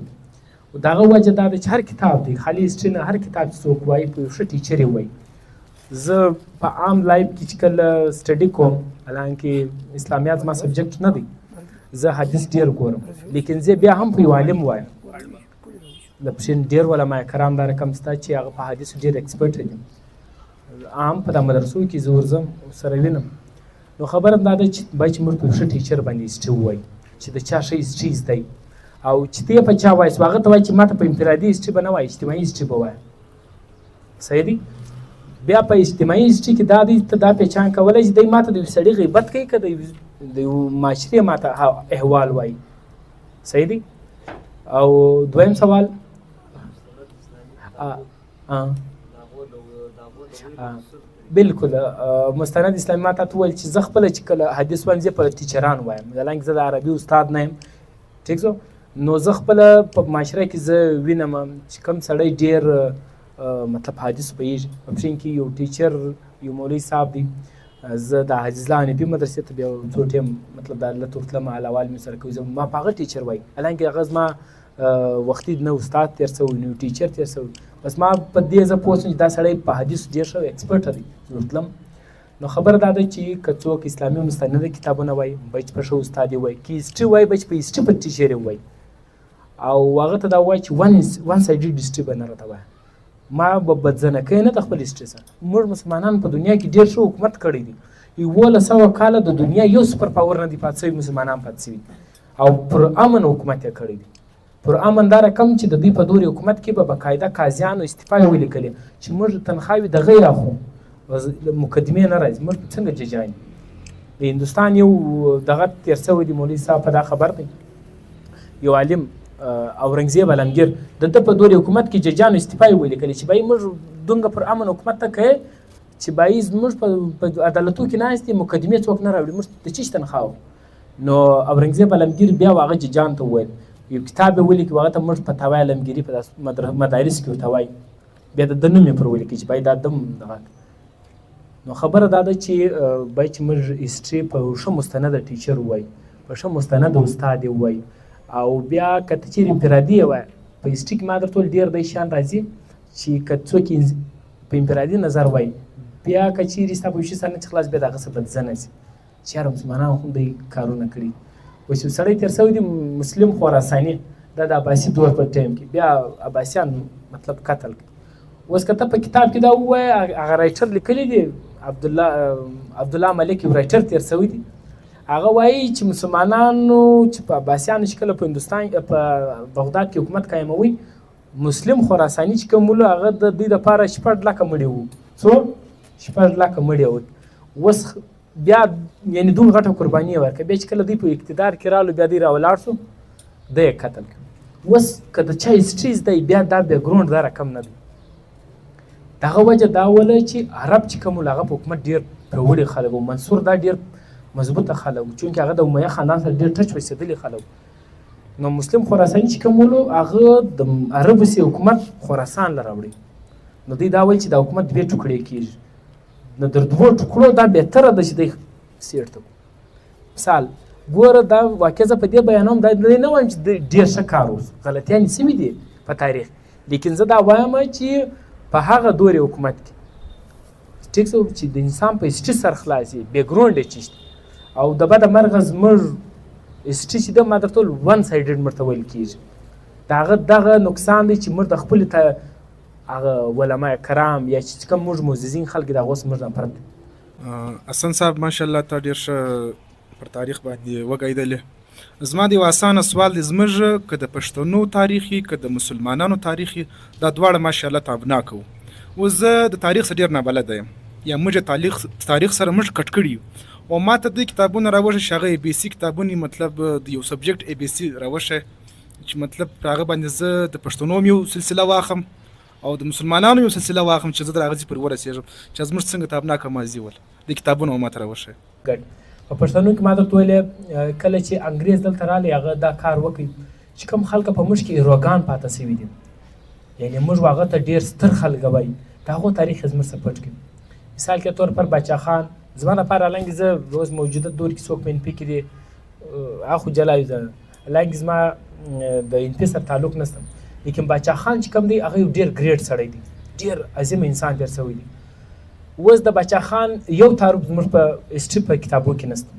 دغه وجه دا ده چې هر کتاب دی، خالي هسټري نه، هر کتاب چې څوک وایي په یو ښه ټیچر یې وایي. زه په عام لایف کې چې کله سټډي کوم، حالانکې اسلامیات زما سبجیکټ نه دی، زه حدیث ډېر ګورم، لیکن زه بیا هم په یو عالم وایم. د پښین ډېر علما کرام دا رقم شته چې هغه په حدیثو ډېر ایکسپرټ دي. عام په د مدرسو کې زه ورځم سره وینم. نو خبره دا ده چې باید چې موږ په ښه ټیچر باندې هسټري ووایي چې د چا ښه هسټري زده وي، او چې ته یې په چا وایې هغه ته وایي چې ما ته په انفرادي هسټري به نه وایي، اجتماعي هسټري به وایه. صحیح دی؟ بیا په اجتماعي هسټري کې دا دی ته دا پېچان کولی چې دی ما ته د یو سړي غیبت کوي که د یو معاشرې ما ته احوال وایي. صحیح دی؟ او دویم سوال بالکل مستند اسلامي ما ته وویل چې زه خپله چې کله حدیث وایم زه په ټیچران وایم، حالانکې زه د عربي استاد نه یم. ټیک شو؟ نو زه خپله په معاشره کې زه وینم چې کوم سړی ډېر مطلب حدیث پوهېږي. په پښین کې یو ټیچر یو مولوي صاحب دی، زه د حاجز الله حنفي مدرسې ته بیا څو ټیم مطلب د الله تورتلم علاوال مې سره کوي، ما په هغه ټیچر وایي، حالانکې هغه زما وختي نه استاد تېر شوی نه ټیچر تېر شوی. بس ما په دې زه پوه شوم چې دا سړی په حدیثو ډېر ښه ایکسپرټ دی تورتلم. نو خبره دا ده چې که څوک اسلامي مستنده کتابونه وایي باید چې په ښه استاد یې وایي، که هسټري وایي باید چې په هسټري په ټیچر یې وایي، او هغه ته دا وایي چې ون سایډډ هسټري به نه راته وایه. ما به بدزنکۍ نه د خپل هسټري سره. موږ مسلمانان په دنیا کې ډېر ښه حکومت کړی دی، 1100 کاله د دنیا یو سپر پاور نه دي پاتې شوي مسلمانان پاتې شوي، او پر امن حکومت یې کړی دی. پر امن دا رقم چې د دوی په دورې حکومت کې به باقاعده قاضیانو استعفا یې ولیکلې چې موږ تنخواوې د غیر اخو مقدمې نه راځي، موږ څنګه ججان یو. د هندوستان یو دغه تېر شوی دی مولوي صاحب په دا خبر دی، یو عالم اورنګزیب عالمګیر د ده په دورې حکومت کې ججانو استعفا یې ولیکلې چې بای موږ دومره پر امن حکومت ته کوې چې بای زموږ په عدالتو کې ناست دي مقدمې څوک نه راوړي، موږ د چی تنخوا. نو اورنګزیب عالمګیر بیا هغه ججان ته وویل، یو کتاب یې ولیکي هغه ته موږ فتاوی عالمګیري په مدارس کې ورته وایي، بیا د ده نوم یې پر ولیکي چې باید دا دم دغه. نو خبره دا ده چې باید چې موږ هسټري په ښه مستنده ټیچر ووایي، په ښه مستنده استاد یې ووایي. او بیا که ته چېرې انفرادي یې وایه په هسټري کې ما درته ویل ډېر دی شیان راځي چې که څوک په انفرادي نظر وایي بیا که چېرې ستا په یو شي سره نه چې خلاص بیا د هغه څه بدزنه شي چې یاره مسلمانانو هم دوی کارونه کړي. اوس یو سړی تېر شوی دی مسلم خراساني، دا د عباسي دور په ټایم کې بیا عباسیان مطلب قتل کړي. اوس که ته په کتاب کې دا ووایه هغه رایټر لیکلی دی عبدالله ملک یو رایټر تېر شوی دی، هغه وایي چې مسلمانانو چې په عباسیانو چې کله په هندوستان په بغداد کې حکومت قایموي، مسلم خراساني چې کوم ولو هغه د دوی دپاره 6 لکه مړي وو. څو 6 لکه مړي وو. اوس بیا یعنې دومره غټه قرباني یې ورکړه، بیا چې کله دوی په اقتدار کې رالو بیا دوی راولاړ شو ده یې قتل کړ. اوس که د چا هسټري زده بیا دا بیکګراونډ دا رقم نه دی. دغه وجه دا وله چې عرب چې کوم هغه په حکومت ډېر پیاوړي خلک وو، منصور دا ډېر مضبوطه خلک وو، چونکې هغه د امیه خاندان سره ډېر ټچ رسېدلي خلک. نو مسلم خراساني چې کوم ولو هغه د عربو سي حکومت خراسان له راوړي. نو دوی دا وایي چې دا حکومت 2 ټوکړې کېږي، نو در 2 ټوکړو دا بهتره ده چې دی سیټ ته. مثال ګوره دا واقع زه په دې بیانوم دا نه وایم چې ډېر ښه کار اوس غلطیانې سوي دي په تاریخ، لیکن زه دا وایم چې په هغه دورې حکومت کې ټیک شو چې د انسان په هسټري سر خلاصي بیکګراونډ یې چیشته، او د بده مرغه زموږ هسټري چې ده ما درته ویل 1 سایډډ مرته ویل کېږي. د هغه دغه نقصان دی چې موږ د خپلې هغه علما کرام یا چې کوم موږ معززین خلک دي هغه اوس موږ نه پرد. حسن صاحب ماشاءالله تا ډېر ښه پر تاریخ باندې وږیدلې. زما د یو اسانه سوال دی، زموږ که د پښتنو تاریخي که د مسلمانانو تاریخي دا دواړه ماشاءالله تابناک وو. اوس زه د تاریخ څخه ډېر نابلده یم، یا موږ تاریخ سره موږ کټ کړي یو، او ما ته د کتابونه راوښه چې هغه ABC کتابونه مطلب د یو سبجیکټ ABC راوښه چې مطلب هغه باندې زه د پښتنو یو سلسله واخم او د مسلمانانو یو سلسله واخم چې زه د هغه پر ورسېږم چې زموږ څنګه تابناکه ماضي ول د کتابونو ما ته راوښه ګډ په پښتنو کې ما درته ویلې کله چې انګریز دلته راغلی هغه دا کار وکړي چې کوم خلک په موږ کې روګان پاته سوي دي یعنې موږ هغه ته ډېر ستر خلک وایي د هغو تاریخ یې زموږ څخه پټ کړي مثال کے طور پر باچا خان زما لپاره حالانکه زه اوس موجوده دور کې څوک مې پی کې دي هغه خو جلای ده حالانکه زما د انپي سره تعلق نشته لیکن باچا خان چې کوم دی هغه یو ډېر ګریډ سړی دی ډېر عظیم انسان تېر سوی دی اوس د باچا خان یو تعارف زموږ په هسټري په کتابو کې نشته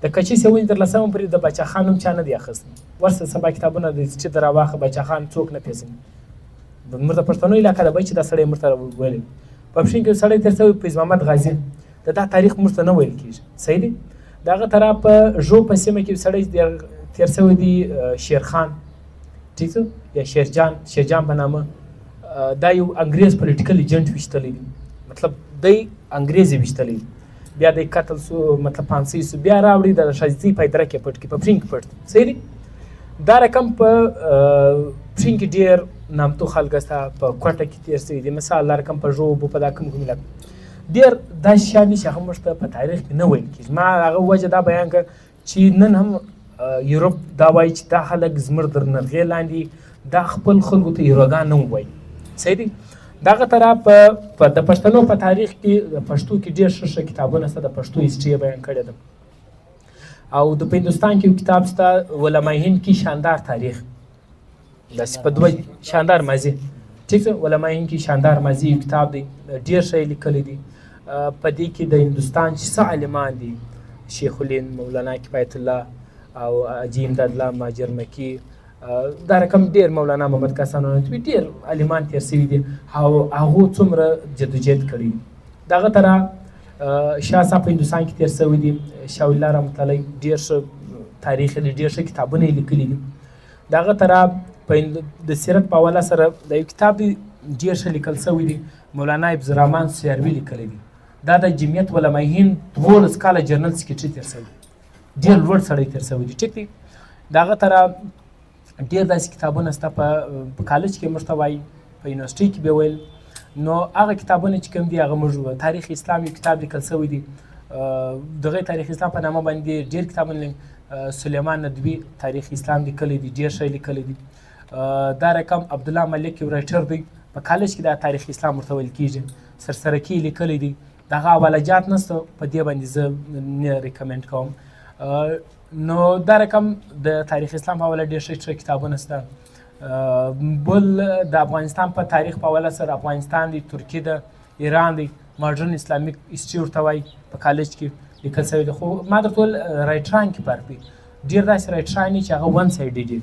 د کچې سوي تر لسمه پورې د باچا خان هم چا نه دی اخیستی ورسره سبا کتابونه د هسټري ته راواخه باچا خان څوک نه پېژني زموږ د پښتنو علاقه ده بای چې دا سړی موږ ته ویلی په پښین کې یو سړی تېر سوی فیض محمد غازي د دا تاریخ موږ ته نه ویل کېږي صحیح دی د هغه طرف په ژو په سیمه کې یو سړی تېر سوی دی شیرخان ټیک شو یا شیرجان په نامه دا یو انګریز پولیټیکل ایجنټ ویشتلی دی مطلب دی انګریز یې ویشتلی دی بیا دی قتل سو مطلب پانسی سو بیا راوړي د شازدي پیدره کې پټ کې په پښین کې پټ صحیح دی دا رقم په پښین کې ډېر نامتو خلک سته په کوټه کې تېر سوي دي مثال دا رقم په ژوبو په دا کوم علاقه ډېر داسې شیان دي چې هغه موږ ته په تاریخ کې نه ویل کېږي ما هغه وجه دا بیان کړ چې نن هم یورپ دا وایي چې دا خلک زموږ تر نرغې لاندې دا خپل خلکو ته یوروګان نه وایي صحیح دی دغه طرف په د پښتنو په تاریخ کې د پښتو کې ډېر ښه کتابونه شته د پښتو هسټري بیان کړې ده او د هندوستان کې یو کتاب شته علماء هند کې شاندار تاریخ داسې په دوه شاندار ماضي ټیک ده علماء هند کې شاندار ماضي یو کتاب دی ډېر ښه لیکلی دی په دې کې د هندوستان چې څه عالمان دي شیخ الهند مولانا کفایت الله او حاجي امداد الله مهاجر مکی دا رقم ډېر مولانا محمد کاسان ننتوي ډېر عالمان تېر سوي دي او هغو څومره جدوجهد کړی دي دغه طرح شاه صاحب په هندوستان کې تېر سوي دي شاه ولی الله رحمت الله ډېر ښه تاریخ یې ډېر ښه کتابونه یې لیکلي دي دغه طرح د سیرت په حواله سره د یو کتاب دی ډېر ښه لیکل سوی دی مولانا عبدالرحمن سیاروي لیکلی دی دا د جمعیت علماء هند 12 کاله جنرال سکرټري تېر سوی ډېر لوړ سړی تېر سوی دی ټیک دی د هغه طرح ډېر داسې کتابونه شته په کالج کې موږ ته وایي په یونیورسټۍ کې به ویل نو هغه کتابونه چې کوم دي هغه موږ تاریخ اسلام یو کتاب لیکل سوی دی دغه تاریخ اسلام په نامه باندې ډېر کتابونه سلیمان ندوي تاریخ اسلام لیکلی دی ډېر ښه لیکلی دی دا رقم عبدالله ملک یو رایټر دی په کالج کې دا تاریخ اسلام ورته ویل کېږي سرسرکي لیکلی دی دغه حواله جات نشته په دې باندې زه نه ریکمنډ کوم نو دا رقم د تاریخ اسلام په حواله ډېر ښه کتابونه شته بل د افغانستان په تاریخ په حواله سره افغانستان دی ترکیه ده ایران دی ماډرن اسلامیک هسټري ورته وایي په کالج کې لیکل سوی دی خو ما درته ویل رایټران کې فرق دی ډېر داسې رایټران دي چې هغه ون سایډي دي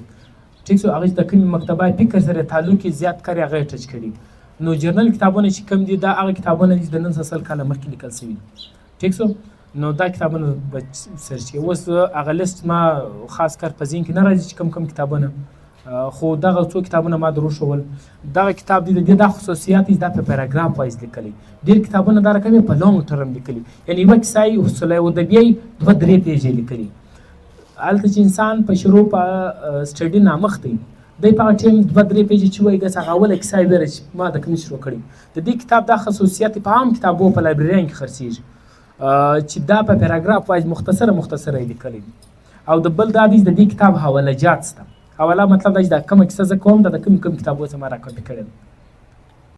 ټیک شو هغه د کومې مکتبه فکر سره تعلق یې زیات کړی هغه یې ټچ کړي نو جرنل کتابونه چې کوم دي دا هغه کتابونه دي د نن څه سل کاله مخکې لیکل سوي دي ټیک شو نو دا کتابونه به سرچ کړي اوس هغه لیست ما خاص کار په ذهن کې نه راځي چې کوم کتابونه خو دغه څو کتابونه ما در وښول دغه کتاب دی د دې دا خصوصیات دي دا په پیراګراف وایز لیکلي ډېر کتابونه دا رقم په لونګ ټرم لیکلي یعنې یوه کیسه یې حصله ادبیه یې 2-3 پیجې لیکلي هلته چې انسان په شروع په سټډي نامخ دی دی په هغه ټایم 2-3 پیجې چې وایي داسې هغه اوله کیسه یې ویله چې ما د کومې شروع کړې د دې کتاب دا خصوصیات په عام کتابو په لایبرریان کې خرڅېږي چې دا په پیراګراف وایز مختصره یې لیکلی دي او د بل دا د دې کتاب حواله جات شته حواله مطلب دا چې دا کومه کیسه زه کوم دا د کوم کتابو څخه ما راکاپي کړې ده